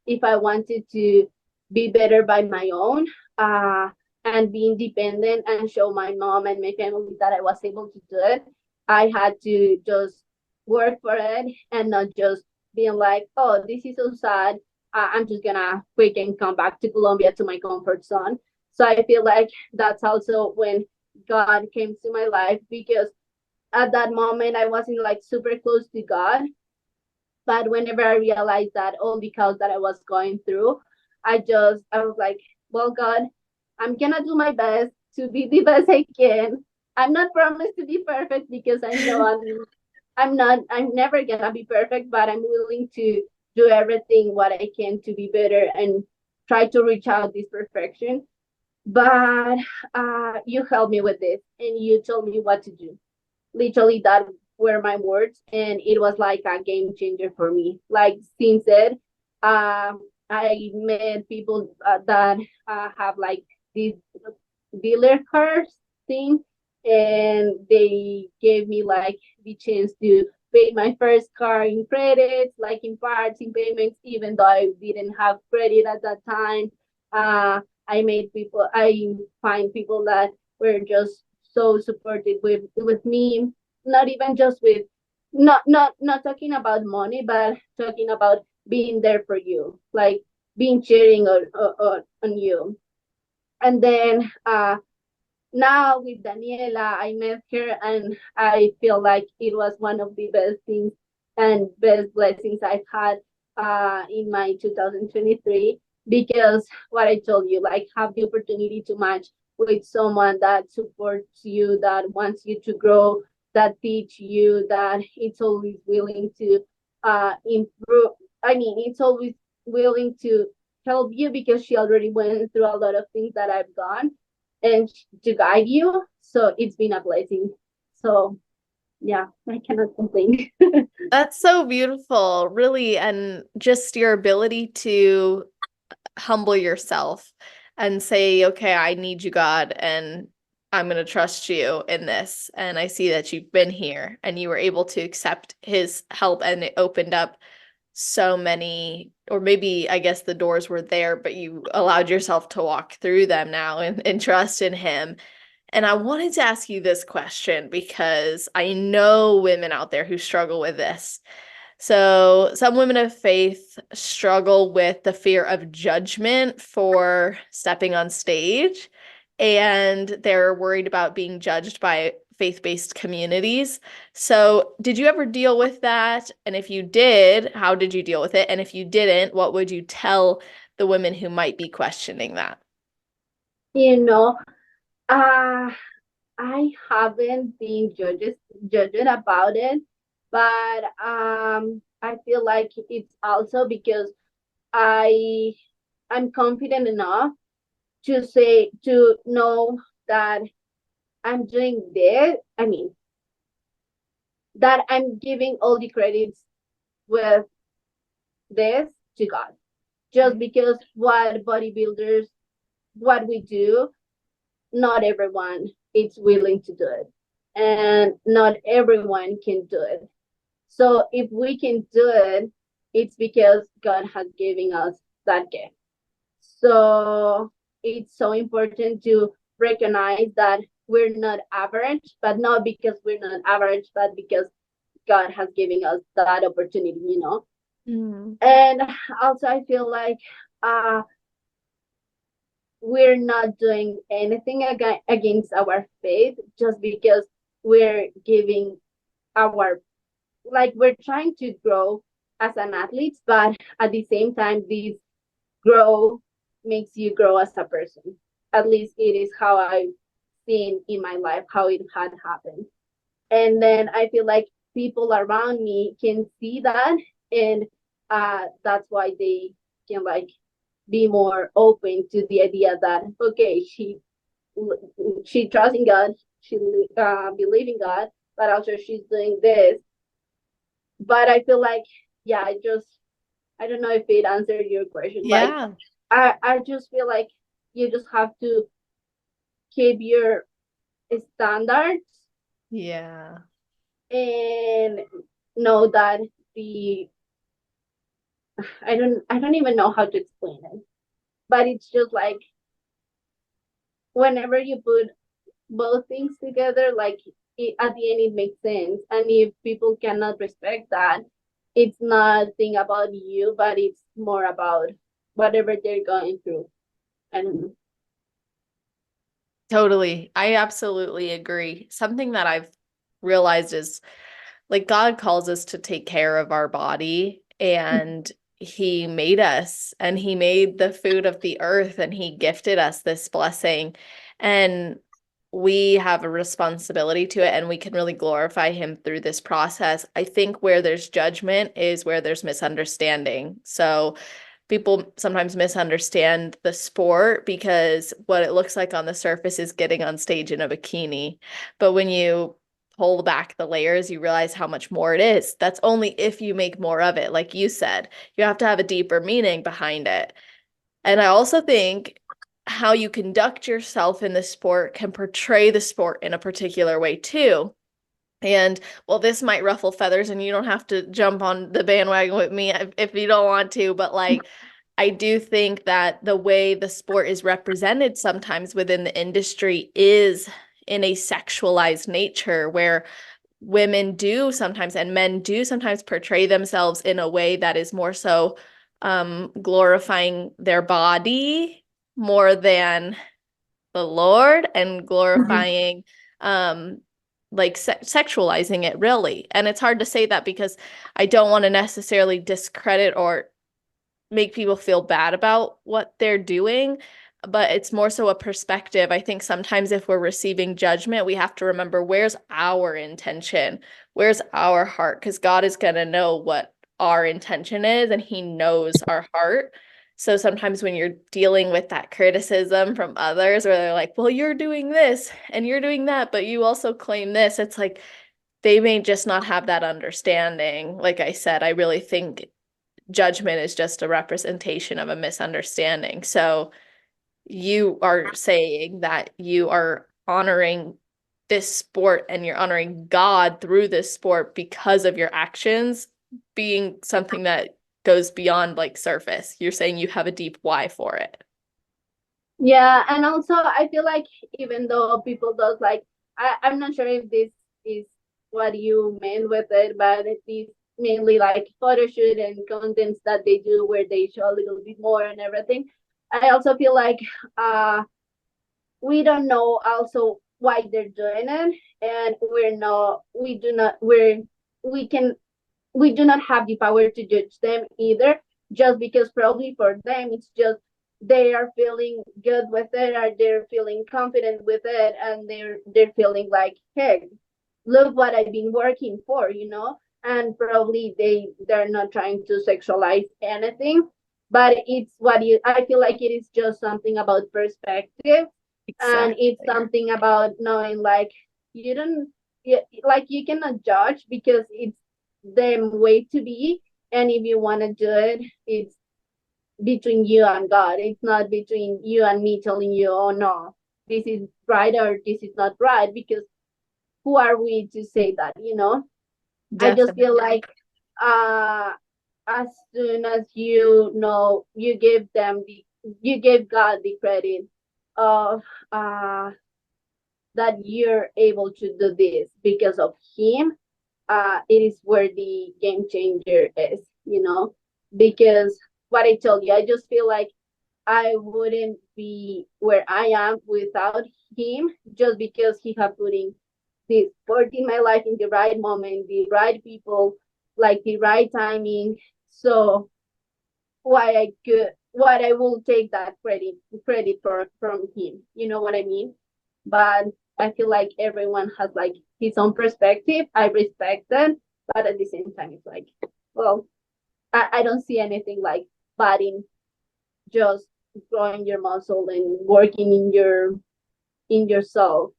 if I wanted to be better by my own and be independent and show my mom and my family that I was able to do it, I had to just work for it and not just being like, oh, this is so sad. I'm just gonna quick and come back to Colombia to my comfort zone. So I feel like that's also when God came to my life, because at that moment I wasn't like super close to God. But whenever I realized that all the chaos that I was going through, I was like, well, God, I'm gonna do my best to be the best I can. I'm not promised to be perfect, because I know I'm never gonna be perfect, but I'm willing to do everything what I can to be better and try to reach out this perfection. But you helped me with this, and you told me what to do. Literally, that were my words, and it was like a game changer for me. Like since then, I met people that have like this dealer cars thing, and they gave me like the chance to pay my first car in credits, like in parts, in payments, even though I didn't have credit at that time. I find people that were just so supportive with me, not even just with, not talking about money, but talking about being there for you, like being cheering on you. And then now with Daniela, I met her, and I feel like it was one of the best things and best blessings I've had in my 2023, because what I told you, like have the opportunity to match with someone that supports you, that wants you to grow, that teach you, that it's always willing to improve. I mean, it's always willing to help you, because she already went through a lot of things that I've gone, and to guide you. So it's been a blessing. So yeah, I cannot complain. That's so beautiful, really, and just your ability to humble yourself and say, okay, I need you, God, and I'm going to trust you in this. And I see that you've been here and you were able to accept his help, and it opened up so many, or maybe I guess the doors were there, but you allowed yourself to walk through them now and trust in him. And I wanted to ask you this question because I know women out there who struggle with this. So, some women of faith struggle with the fear of judgment for stepping on stage, and they're worried about being judged by faith-based communities. So, did you ever deal with that? And if you did, how did you deal with it? And if you didn't, what would you tell the women who might be questioning that? you know, uh, I haven't been judged about it, but I feel like it's also because I I'm confident enough to know that I'm doing this. I mean, that I'm giving all the credits with this to God. Just because what we do, not everyone is willing to do it. And not everyone can do it. So if we can do it, it's because God has given us that gift. So it's so important to recognize that we're not average, but not because we're not average, but because God has given us that opportunity, you know. Mm. And also, I feel like uh, we're not doing anything against our faith, just because we're giving our, like, we're trying to grow as an athlete, but at the same time, this grow makes you grow as a person. At least it is how I've seen in my life how it had happened. And then I feel like people around me can see that, and that's why they can like be more open to the idea that okay, she trusts in God, she believe in God, but also she's doing this. But I feel like, yeah, I don't know if it answered your question. Like Yeah. I just feel like you just have to keep your standards, Yeah. and know that the I don't even know how to explain it. But it's just like whenever you put both things together, like at the end it makes sense. And if people cannot respect that, it's nothing about you, but it's more about whatever they're going through. I don't know. Totally. I absolutely agree. Something that I've realized is like God calls us to take care of our body, and he made us and he made the food of the earth and he gifted us this blessing, and we have a responsibility to it, and we can really glorify him through this process. I think where there's judgment is where there's misunderstanding. So people sometimes misunderstand the sport because what it looks like on the surface is getting on stage in a bikini. But when you pull back the layers, you realize how much more it is. That's only if you make more of it. Like you said, you have to have a deeper meaning behind it. And I also think how you conduct yourself in the sport can portray the sport in a particular way too. And well, this might ruffle feathers and you don't have to jump on the bandwagon with me if you don't want to, but like I do think that the way the sport is represented sometimes within the industry is in a sexualized nature where women do sometimes and men do sometimes portray themselves in a way that is more so glorifying their body more than the Lord and glorifying like sexualizing it really. And it's hard to say that because I don't want to necessarily discredit or make people feel bad about what they're doing, but it's more so a perspective. I think sometimes if we're receiving judgment, we have to remember where's our intention, where's our heart, because God is going to know what our intention is and he knows our heart. So sometimes when you're dealing with that criticism from others where they're like, well, you're doing this and you're doing that, but you also claim this, it's like they may just not have that understanding. Like I said, I really think judgment is just a representation of a misunderstanding. So you are saying that you are honoring this sport and you're honoring God through this sport because of your actions being something that goes beyond like surface. You're saying you have a deep why for it. Yeah, and also I feel like even though people does like I'm not sure if this is what you meant with it, but it is mainly like photo shoot and contents that they do where they show a little bit more and everything. I also feel like we don't know also why they're doing it, and we can we do not have the power to judge them either, just because probably for them it's just they are feeling good with it, or they're feeling confident with it, and they're feeling like, hey, look what I've been working for, and probably they're not trying to sexualize anything, but it's what you I feel like it is just something about perspective, and it's Exactly. something about knowing like you don't like you cannot judge because it's the way to be, and if you want to do it, it's between you and God. It's not between you and me telling you, oh no, this is right or this is not right, because who are we to say that? I just feel Definitely. like uh as soon as you give God the credit of uh that you're able to do this because of him, it is where the game changer is. Because what I told you, I just feel like I wouldn't be where I am without him, just because he have put in this sport in my life in the right moment, the right people, like the right timing. So why I will take that credit from him. You know what I mean? But I feel like everyone has like his own perspective. I respect them, but at the same time, it's like, well, I don't see anything like bad in just growing your muscle and working in yourself.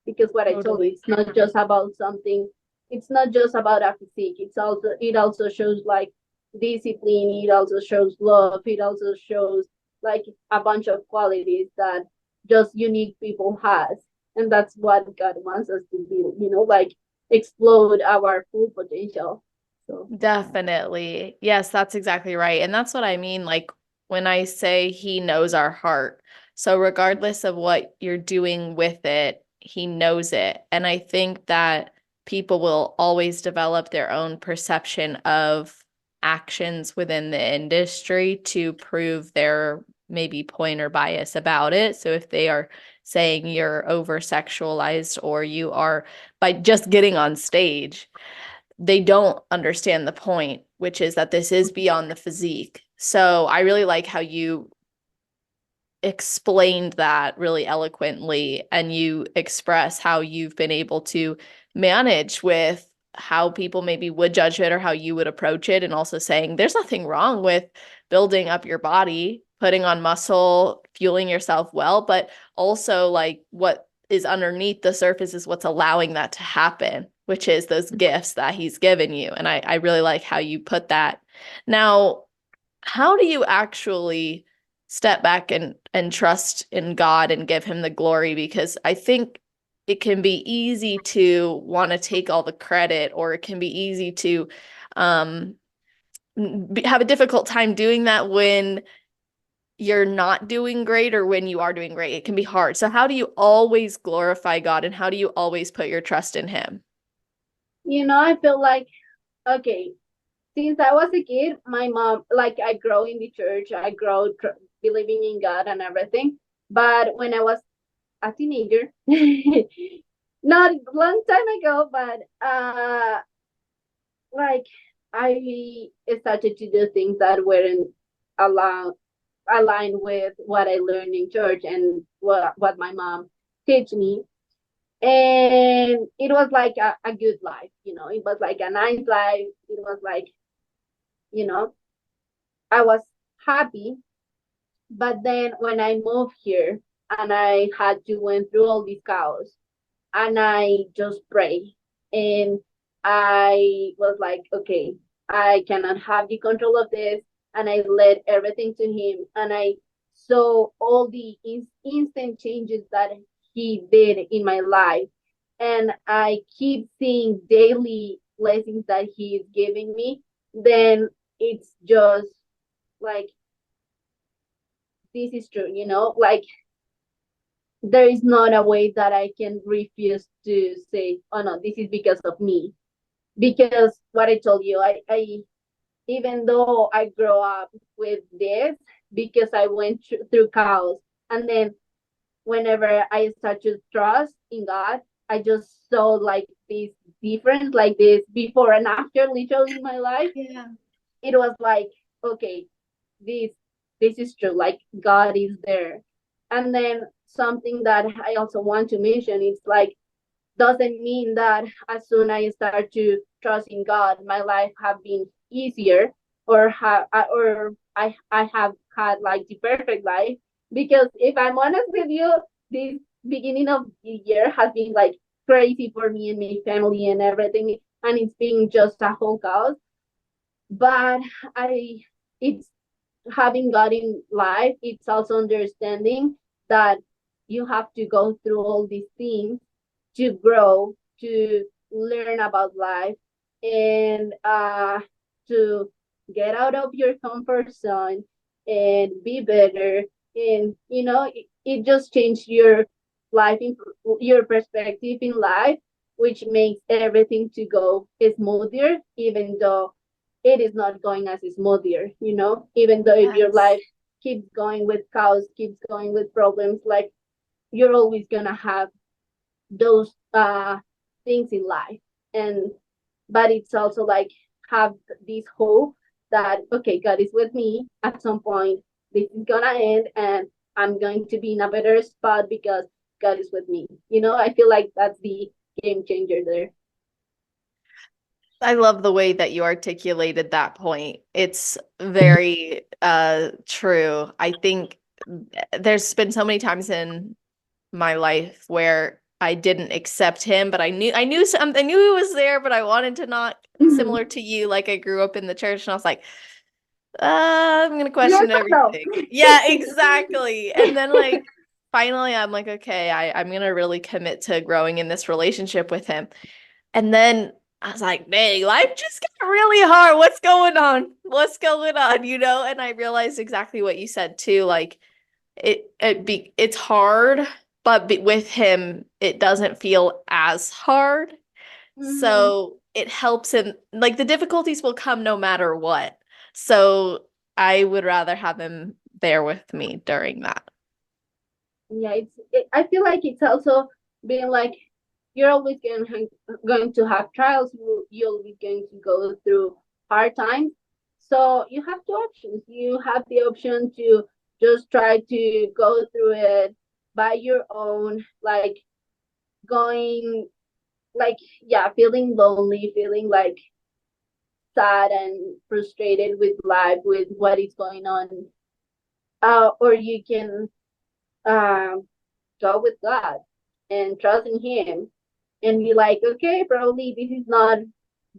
Because what I told you, Totally. it's not just about something. It's not just about a physique. It also shows like discipline. It also shows love. It also shows like a bunch of qualities that just unique people has, and that's what God wants us to do. Like explode our full potential. So Definitely. Yes, that's exactly right. And that's what I mean, like when I say he knows our heart. So regardless of what you're doing with it, he knows it. And I think that people will always develop their own perception of actions within the industry to prove their maybe point or bias about it. So if they are saying you're over sexualized or you are, by just getting on stage, they don't understand the point, which is that this is beyond the physique. So I really like how you explained that really eloquently, and you express how you've been able to manage with how people maybe would judge it or how you would approach it, and also saying there's nothing wrong with building up your body, putting on muscle, fueling yourself well, but also like what is underneath the surface is what's allowing that to happen, which is those gifts that he's given you. And I really like how you put that. Now, how do you actually step back and trust in God and give him the glory? Because I think it can be easy to want to take all the credit, or it can be easy to have a difficult time doing that when you're not doing great or when you are doing great. It can be hard. So how do you always glorify God, and how do you always put your trust in him? I feel like, okay, since I was a kid, my mom, like I grow in the church, I grow believing in God and everything. But when I was a teenager, not a long time ago, but like I started to do things that weren't allowed aligned with what I learned in church and what my mom teach me. And it was like a good life, it was like a nice life. It was like, you know, I was happy. But then when I moved here and I had to went through all these chaos, and I just pray, and I was like, okay, I cannot have the control of this, and I led everything to him, and I saw all the instant changes that he did in my life, and I keep seeing daily blessings that he is giving me. Then it's just like, this is true, like there is not a way that I can refuse to say, oh no, this is because of me. Because what I told you, I even though I grow up with this, because I went through chaos, and then whenever I start to trust in God, I just saw like this difference, like this before and after, literally in my life. Yeah. It was like, okay, this this is true, like God is there. And then something that I also want to mention is like, doesn't mean that as soon as I start to trust in God, my life have been easier, or I have had like the perfect life. Because if I'm honest with you, this beginning of the year has been like crazy for me and my family and everything, and it's been just a whole chaos. But I it's having God in life, it's also understanding that you have to go through all these things to grow, to learn about life, and to get out of your comfort zone and be better. And it just changed your life, your perspective in life, which makes everything to go smoother, even though it is not going as smoother, even though if your Yes. life keeps going with chaos, keeps going with problems, like you're always gonna have those things in life. And but it's also like, have this hope that, okay, God is with me. At some point this is gonna end, and I'm going to be in a better spot because God is with me. I feel like that's the game changer there. I love the way that you articulated that point. It's very true. I think there's been so many times in my life where I didn't accept him, but I knew he was there, but I wanted to not, Mhm. similar to you, like I grew up in the church and I was like, I'm gonna Yes question or no? everything. Yeah, exactly. And then like finally I'm like, okay, I'm gonna really commit to growing in this relationship with him. And then I was like, dang, life just got really hard. What's going on? What's going on? And I realized exactly what you said too. Like it's hard, but with him, it doesn't feel as hard. Mhm. So it helps him, like the difficulties will come no matter what. So I would rather have him there with me during that. Yeah, I feel like it's also being like you're always going to have trials. You're always going to go through hard times. So you have two options. You have the option to just try to go through it by your own, like going, like, yeah, feeling lonely, feeling like sad and frustrated with life, with what is going on. Or you can um, go with God and trust in Him and be like, okay, probably this is not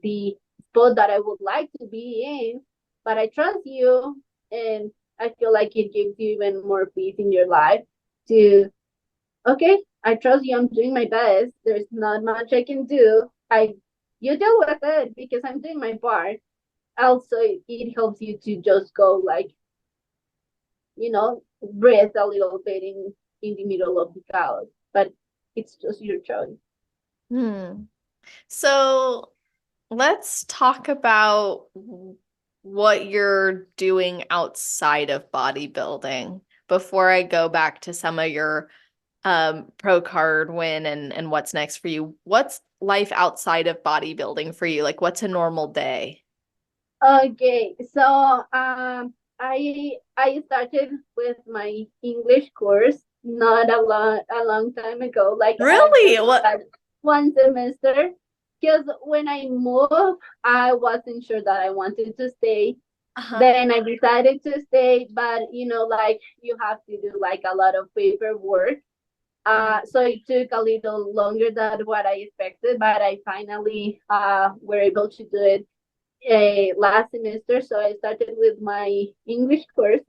the spot that I would like to be in, but I trust you. And I feel like it gives you even more peace in your life to, okay, I trust you. I'm doing my best. There's not much I can do. You deal with it because I'm doing my part. Also, it helps you to just go like, breathe a little bit in the middle of the chaos. But it's just your choice. Hmm. So let's talk about what you're doing outside of bodybuilding before I go back to some of your pro card win and what's next for you. What's life outside of bodybuilding for you? Like what's a normal day? Okay, so I started with my English course not a long time ago. Like I Really? just What? had 1 semester because when I moved, I wasn't sure that I wanted to stay. Uh-huh. Then I decided to stay, but like you have to do like a lot of paperwork. So it took a little longer than what I expected, but I finally were able to do it last semester. So I started with my English course.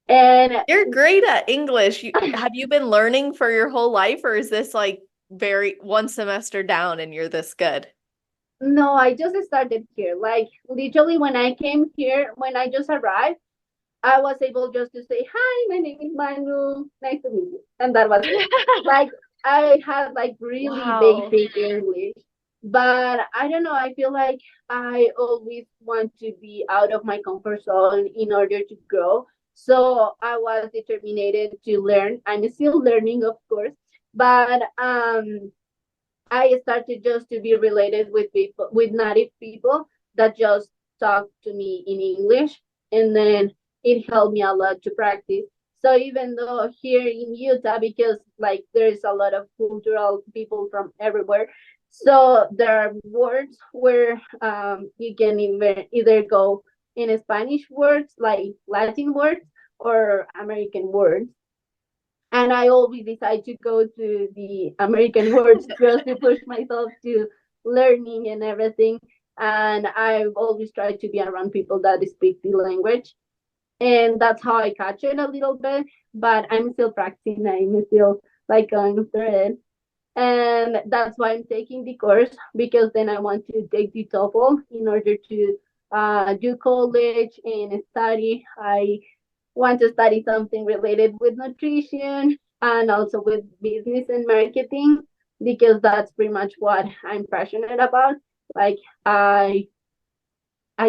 And You're great at English. Have you been learning for your whole life, or is this like very one semester down and you're this good? no, I just started here. Like literally when I came here, when I just arrived, I was able just to say, hi, my name is Manu. Nice to meet you. And that was it. Like I had like really Wow. basic English. But I don't know, I feel like I always want to be out of my comfort zone in order to grow. So I was determined to learn. I'm still learning, of course, but I started just to be related with people, with native people that just talk to me in English, and then it helped me a lot to practice. So even though here in Utah, because like there's a lot of cultural people from everywhere, so there are words where you can either go in Spanish words like Latin words or American words, and I always decide to go to the American words just to push myself to learning and everything. And I've always tried to be around people that speak the language, and that's how I catch it a little bit. But I'm still practicing. I'm still like going through it, and that's why I'm taking the course because then I want to take the TOEFL in order to do college and study. I want to study something related with nutrition and also with business and marketing because that's pretty much what I'm passionate about. Like I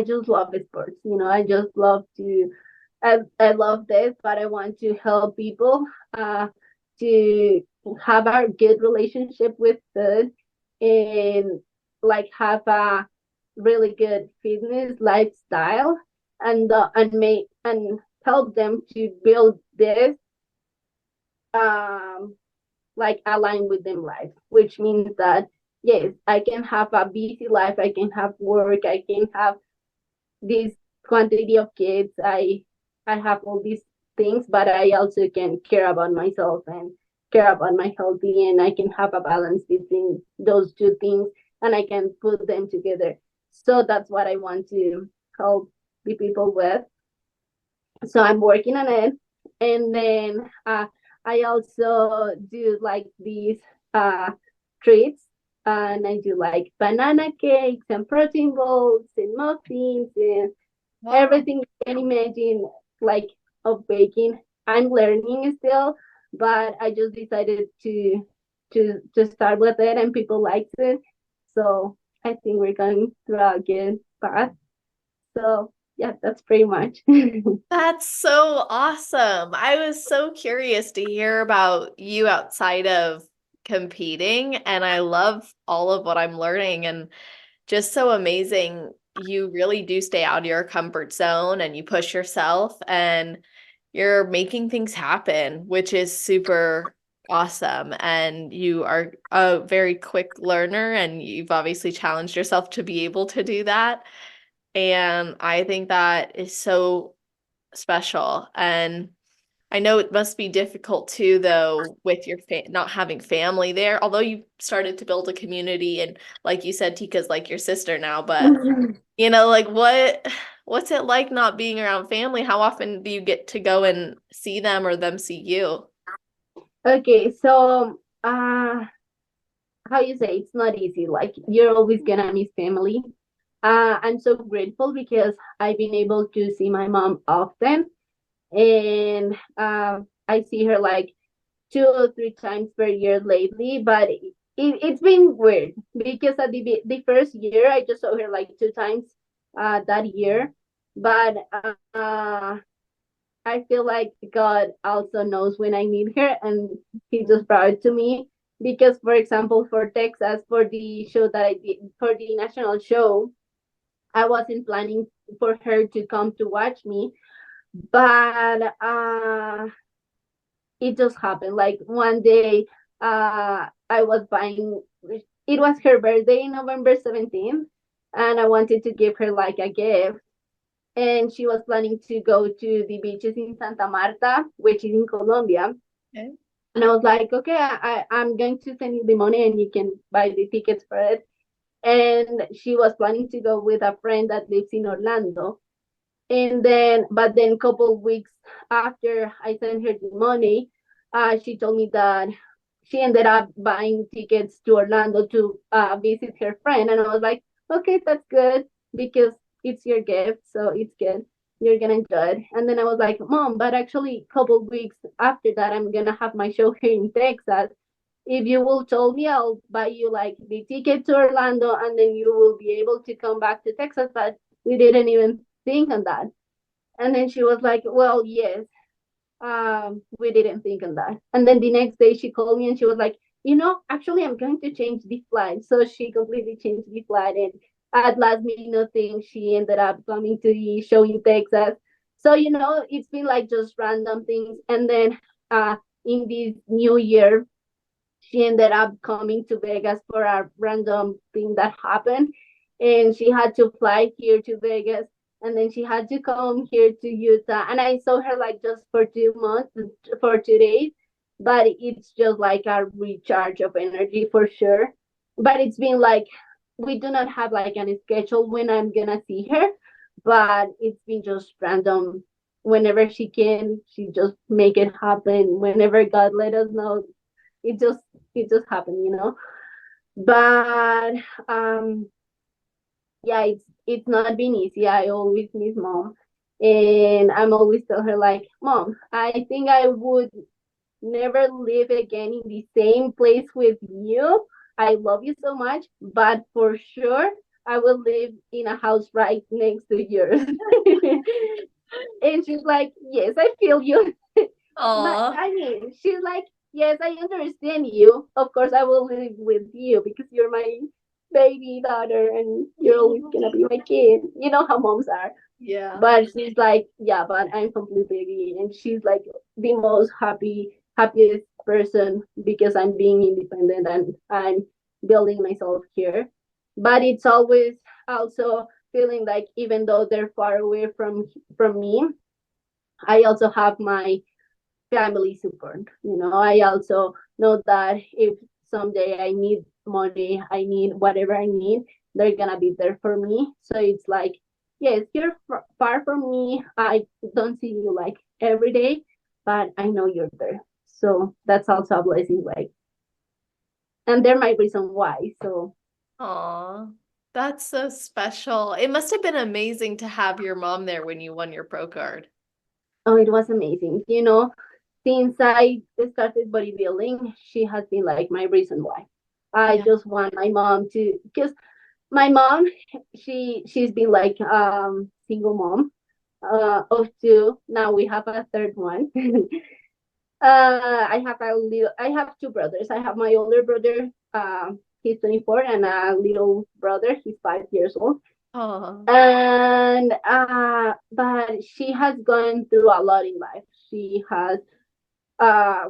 just love sports, I just love to I love this, but I want to help people to have a good relationship with food and like have a really good fitness lifestyle and make and help them to build this um like align with them life, which means that yes, I can have a busy life, I can have work, I can have this quantity of kids, I have all these things, but I also can care about myself and care about my healthy, and I can have a balance between those two things, and I can put them together. So that's what I want to help the people with. So I'm working on it, and then I also do like these uh treats, and I do like banana cakes and protein balls and muffins and Wow. everything you can imagine, like of baking. I'm learning still, but I just decided to start with it, and people liked it, so I think we're going through a good path. So yeah, that's pretty much. That's so awesome. I was so curious to hear about you outside of competing, and I love all of what I'm learning and just so amazing. You really do stay out of your comfort zone and you push yourself and you're making things happen, which is super awesome. And you are a very quick learner, and you've obviously challenged yourself to be able to do that. And I think that is so special. And I know it must be difficult too, though, with your not having family there. Although you started to build a community, and like you said, Tika's like your sister now. But like what's it like not being around family? How often do you get to go and see them or them see you? Okay, so how you say, it's not easy. Like, you're always gonna miss family. I'm so grateful because I've been able to see my mom often, and I see her like 2 or 3 times per year lately. But it's been weird because at the first year I just saw her like 2 times that year. But I feel like God also knows when I need her, and He just brought it to me. Because, for example, for Texas, for the show that I did, for the national show, I wasn't planning for her to come to watch me, but it just happened. Like one day, I was buying. It was her birthday, November 17th, and I wanted to give her like a gift. And she was planning to go to the beaches in Santa Marta, which is in Colombia. Okay. And I was like, okay, I'm going to send you the money and you can buy the tickets for it. And she was planning to go with a friend that lives in Orlando. And then, but then, couple of weeks after I sent her the money, she told me that she ended up buying tickets to Orlando to visit her friend. And I was like, okay, that's good because it's your gift, so it's good. You're gonna enjoy it. And then I was like, Mom, but actually, a couple of weeks after that, I'm gonna have my show here in Texas. If you will told me, I'll buy you like the ticket to Orlando, and then you will be able to come back to Texas. But we didn't even think on that. And then she was like, well, yes, we didn't think on that. And then the next day she called me and she was like, actually, I'm going to change the flight. So she completely changed the flight. And at last minute thing, she ended up coming to the show in Texas. So, it's been like just random things. And then in this new year, she ended up coming to Vegas for a random thing that happened. And she had to fly here to Vegas. And then she had to come here to Utah. And I saw her like just for 2 months, for 2 days. But it's just like a recharge of energy for sure. But it's been like, we do not have like any schedule when I'm gonna see her. But it's been just random. Whenever she can, she just make it happen. Whenever God let us know, it just happened. But yeah, it's not been easy. I always miss mom, and I'm always tell her like, Mom, I think I would never live again in the same place with you. I love you so much, but for sure I will live in a house right next to yours. And she's like, yes, I feel you. But Aw. I mean, she's like, yes, I understand you. Of course, I will live with you because you're my baby daughter and you're always gonna be my kid. You know how moms are. Yeah. But she's like, yeah, but I'm completely agree. And she's like the most happiest person because I'm being independent and I'm building myself here. But it's always also feeling like even though they're far away from me, I also have my family support. I also know that if someday I need money, I need whatever I need, they're gonna be there for me. So it's like, yes, you're far from me. I don't see you like every day, but I know you're there. So that's also a blessing. Like, and they're my reason why. So, Aw. That's so special. It must have been amazing to have your mom there when you won your pro card. oh, it was amazing. Since I started bodybuilding, she has been like my reason why. I Yeah. just want my mom to, because My mom, she's been like single mom of two. Now we have a third one. I have two brothers. I have my older brother, he's 24, and a little brother, he's 5 years old. Oh, And but she has gone through a lot in life. She has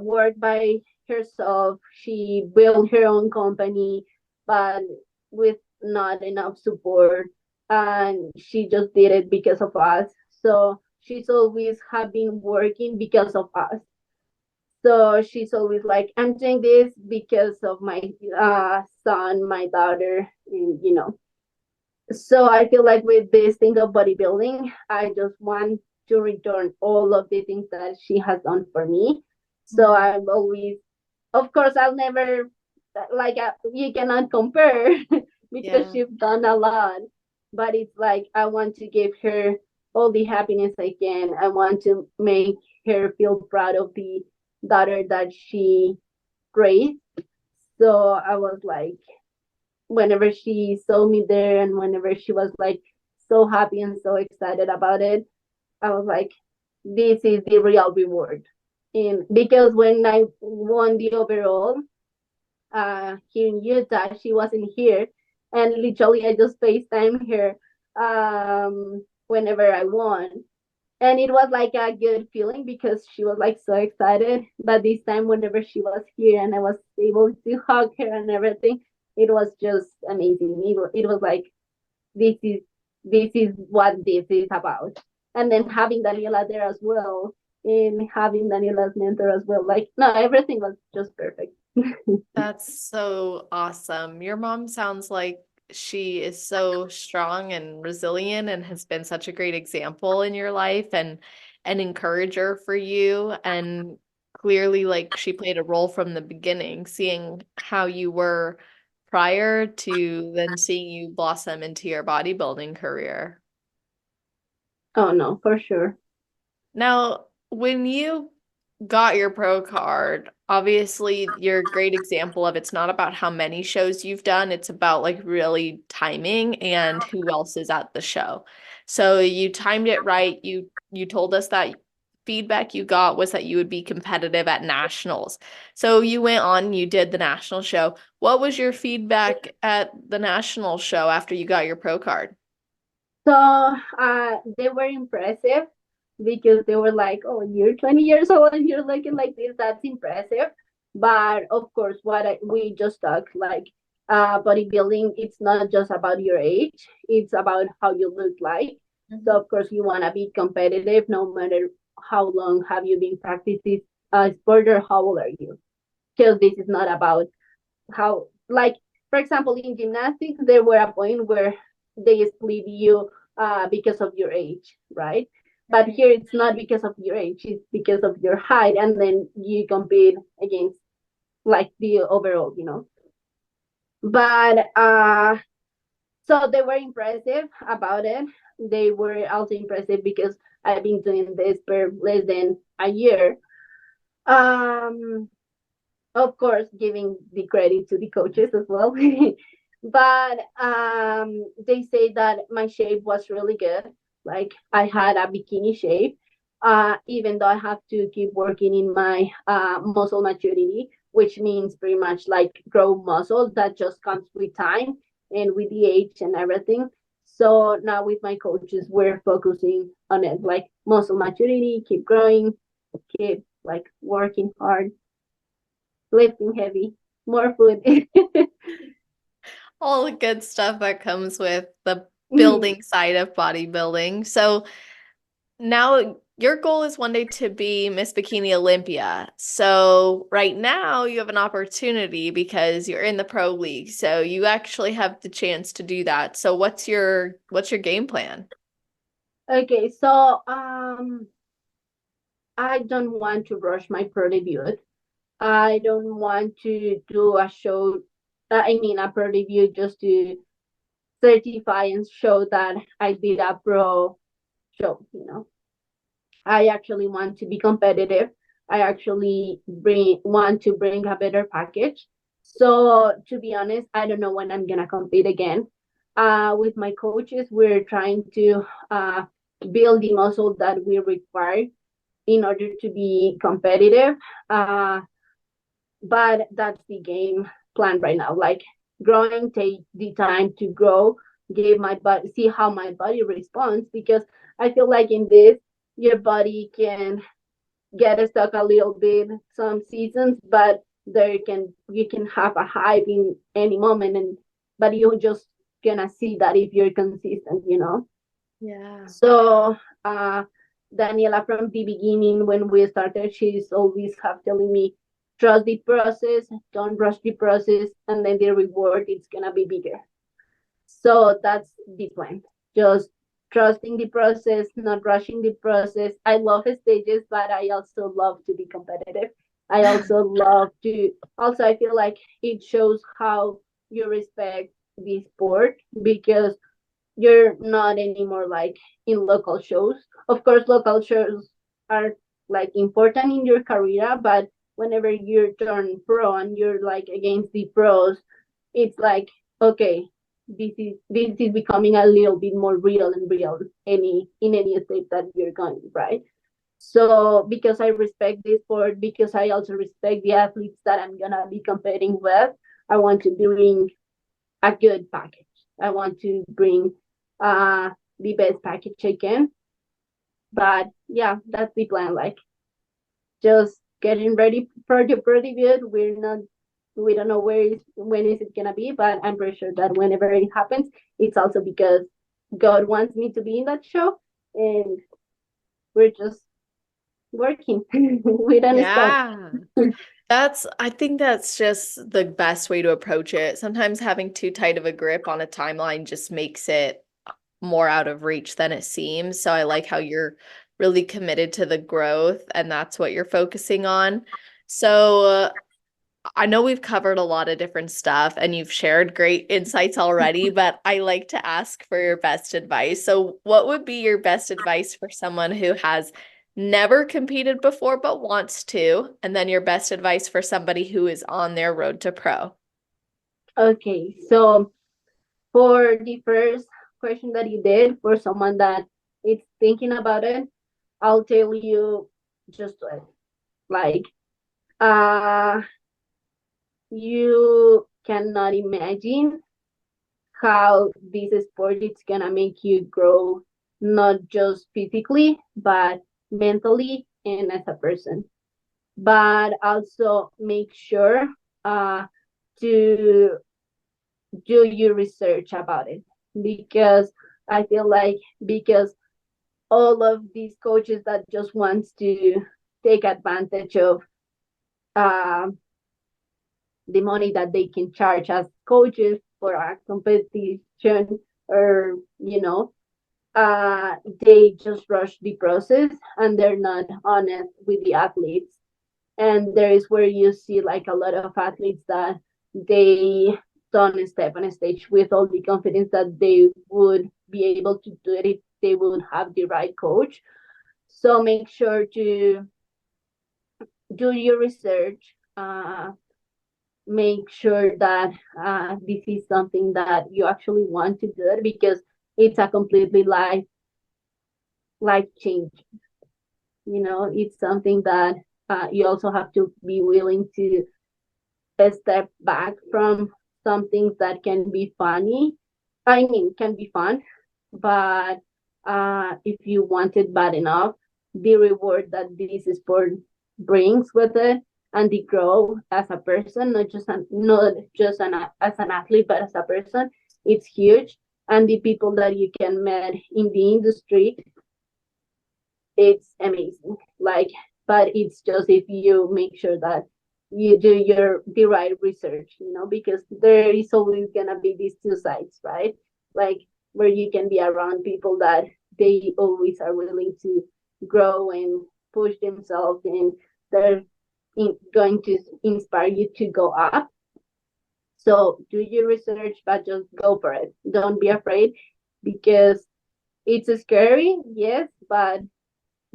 worked by herself. She built her own company, but with not enough support, and she just did it because of us. So she's always have been working because of us. So she's always like, I'm doing this because of my son, my daughter, and So I feel like with this thing of bodybuilding, I just want to return all of the things that she has done for me. So mm, I'm always, of course, I'll never, like, you cannot compare because yeah. she's done a lot. But it's like, I want to give her all the happiness I can. I want to make her feel proud of the daughter that she raised. So I was like, whenever she saw me there and whenever she was like so happy and so excited about it, I was like, this is the real reward. And because when I won the overall here in Utah, she wasn't here. And literally, I just FaceTime her whenever I won. And it was like a good feeling because she was like so excited. But this time, whenever she was here and I was able to hug her and everything, it was just amazing. It was like this is this is what this is about. And then having Daniela there as well, and having Daniela's mentor as well, like no, everything was just perfect. That's so awesome. Your mom sounds like she is so strong and resilient and has been such a great example in your life and an encourager for you. And clearly, like she played a role from the beginning, seeing how you were prior to then seeing you blossom into your bodybuilding career. Oh no, for sure. Now, when you got your pro card, obviously you're a great example of it's not about how many shows you've done, it's about like really timing and who else is at the show. So you timed it right. You told us that feedback you got was that you would be competitive at nationals. So you went on, you did the national show. What was your feedback at the national show after you got your pro card? So they were impressive because they were like, "Oh, you're 20 years old and you're looking like this. That's impressive." But of course, we just talked like bodybuilding. It's not just about your age; it's about how you look like. So Mhm. of course, you want to be competitive, no matter how long have you been practicing sport or how old are you. Because this is not about how like for example in gymnastics there were a point where they split you because of your age, right? But Right. here it's not because of your age, it's because of your height, and then you compete against like the overall. But so they were impressive about it. They were also impressive because I've been doing this for less than a year. um of course giving the credit to the coaches as well. But they say that my shape was really good. Like I had a bikini shape, even though I have to keep working in my muscle maturity, which means pretty much like grow muscle that just comes with time and with the age and everything. So now with my coaches we're focusing on it, like muscle maturity, keep growing, keep like working hard, lifting heavy, more food. All the good stuff that comes with the building side of bodybuilding. So now your goal is one day to be Miss Bikini Olympia. So right now you have an opportunity because you're in the pro league. So you actually have the chance to do that. So what's your game plan? Okay, so I don't want to rush my pro debut. I don't want to do a show. I mean, a pro debut just to certify and show that I did a pro show. I actually want to be competitive. I actually want to bring a better package. So to be honest, I don't know when I'm gonna compete again. with my coaches, we're trying to build the muscle that we require in order to be competitive. But that's the game plan right now. Like growing, take the time to grow, give my body, see how my body responds, because I feel like in this, your body can get stuck a little bit some seasons, but you can have a hype in any moment, and but you just gonna see that if you're consistent, you know. Yeah. So Daniela from the beginning when we started, she's always have telling me, trust the process, don't rush the process, and then the reward is gonna be bigger. So that's the plan. Just trusting the process, not rushing the process. I love stages, but I also love to be competitive. I also love to, also, I feel like it shows how you respect the sport, because you're not anymore like in local shows. Of course, local shows are like important in your career, but whenever you turn pro and you're like against the pros, it's like, okay, this is becoming a little bit more real and real in any state that you're going, right? So because I respect this sport, because I also respect the athletes that I'm gonna be competing with, I want to bring a good package. I want to bring the best package I can. But yeah, that's the plan. Like just getting ready for the pretty good. We don't know when is it gonna be, but I'm pretty sure that whenever it happens, it's also because God wants me to be in that show, and we're just working. We don't stop. Yeah. I think that's just the best way to approach it. Sometimes having too tight of a grip on a timeline just makes it more out of reach than it seems. So I like how you're really committed to the growth and that's what you're focusing on. So I know we've covered a lot of different stuff and you've shared great insights already, but I like to ask for your best advice. So, what would be your best advice for someone who has never competed before but wants to? And then your best advice for somebody who is on their road to pro? Okay, so for the first question that you did, for someone that is thinking about it, I'll tell you just do it. Like, uh, you cannot imagine how this sport is gonna make you grow, not just physically, but mentally and as a person. But also make sure to do your research about it, because I feel like because all of these coaches that just wants to take advantage of uh, the money that they can charge as coaches for a competition, or they just rush the process and they're not honest with the athletes. And there is where you see like a lot of athletes that they don't step on a stage with all the confidence that they would be able to do it if they would have the right coach. So make sure to do your research. Make sure that this is something that you actually want to do it, because it's a completely life change. It's something that you also have to be willing to step back from some things that can be funny. I mean, can be fun, but if you want it bad enough, the reward that this sport brings with it, and the growth as a person, not just as an athlete, but as a person, it's huge. And the people that you can meet in the industry, it's amazing. Like, but it's just if you make sure that you do the right research, because there is always gonna be these two sides, right? Like where you can be around people that they always are willing to grow and push themselves, and they're going to inspire you to go up. So do your research, but just go for it. Don't be afraid, because it's scary, yes, but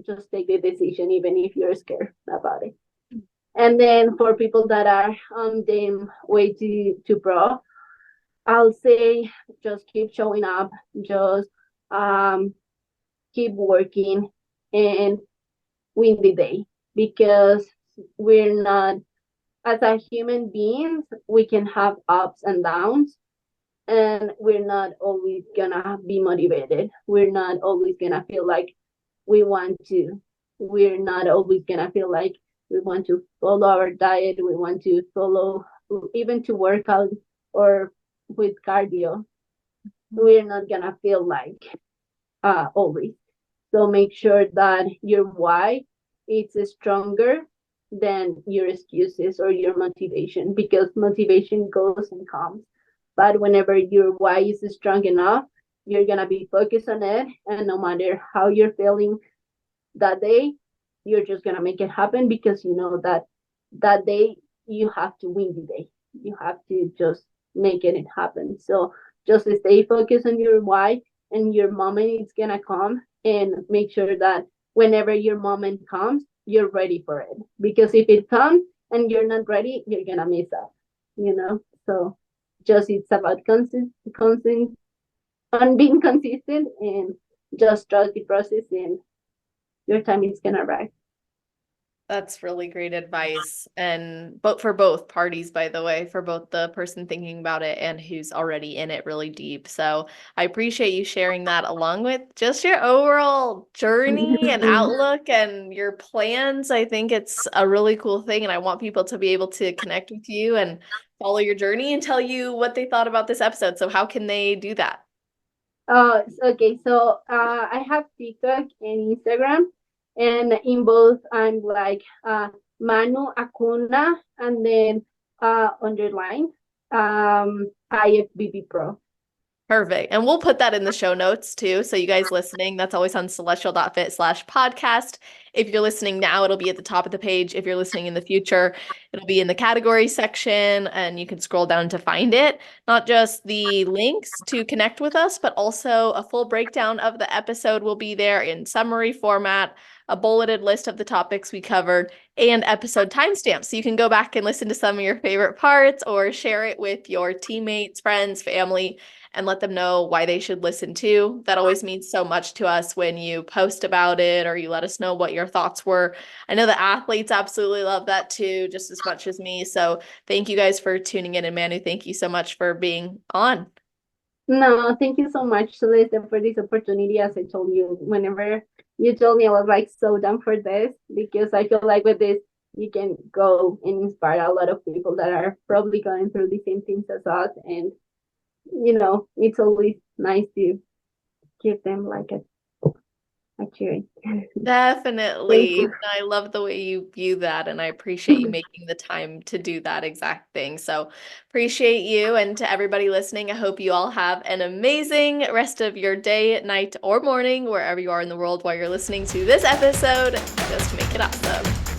just take the decision even if you're scared about it. And then for people that are on the way to pro, I'll say just keep showing up, just um, keep working and win the day, because we're not, as a human beings, we can have ups and downs, and we're not always gonna be motivated. We're not always gonna feel like we want to. We're not always gonna feel like we want to follow our diet. We want to follow, even to work out or with cardio. We're not gonna feel like always. So make sure that your why is stronger than your excuses or your motivation, because motivation goes and comes. But whenever your why is strong enough, you're gonna be focused on it, and no matter how you're feeling that day, you're just gonna make it happen, because you know that that day you have to win the day. You have to just make it happen. So just stay focused on your why, and your moment is gonna come, and make sure that whenever your moment comes, you're ready for it. Because if it comes and you're not ready, you're gonna miss out, you know? So just it's about constant on being consistent, and just trust the process, and your time is gonna arrive. That's really great advice. And but for both parties, by the way, for both the person thinking about it and who's already in it really deep. So I appreciate you sharing that, along with just your overall journey and outlook and your plans. I think it's a really cool thing. And I want people to be able to connect with you and follow your journey and tell you what they thought about this episode. So how can they do that? Okay. So I have TikTok and Instagram, and in both I'm like Manu Acuna, and then underline IFBB Pro. Perfect. And we'll put that in the show notes too. So you guys listening, that's always on celestial.fit/podcast. If you're listening now, it'll be at the top of the page. If you're listening in the future, it'll be in the category section, and you can scroll down to find it. Not just the links to connect with us, but also a full breakdown of the episode will be there in summary format, a bulleted list of the topics we covered, and episode timestamps. So you can go back and listen to some of your favorite parts, or share it with your teammates, friends, family, and let them know why they should listen too. That always means so much to us when you post about it or you let us know what your thoughts were. I know the athletes absolutely love that too, just as much as me. So thank you guys for tuning in. And Manu, thank you so much for being on. No, thank you so much, Celeste, for this opportunity. As I told you, whenever you told me, I was like so down for this, because I feel like with this, you can go and inspire a lot of people that are probably going through the same things as us. And, it's always nice to give them like a cheering. Definitely. I love the way you view that, and I appreciate you making the time to do that exact thing. So appreciate you. And to everybody listening, I hope you all have an amazing rest of your day, night, or morning, wherever you are in the world while you're listening to this episode. Just make it awesome.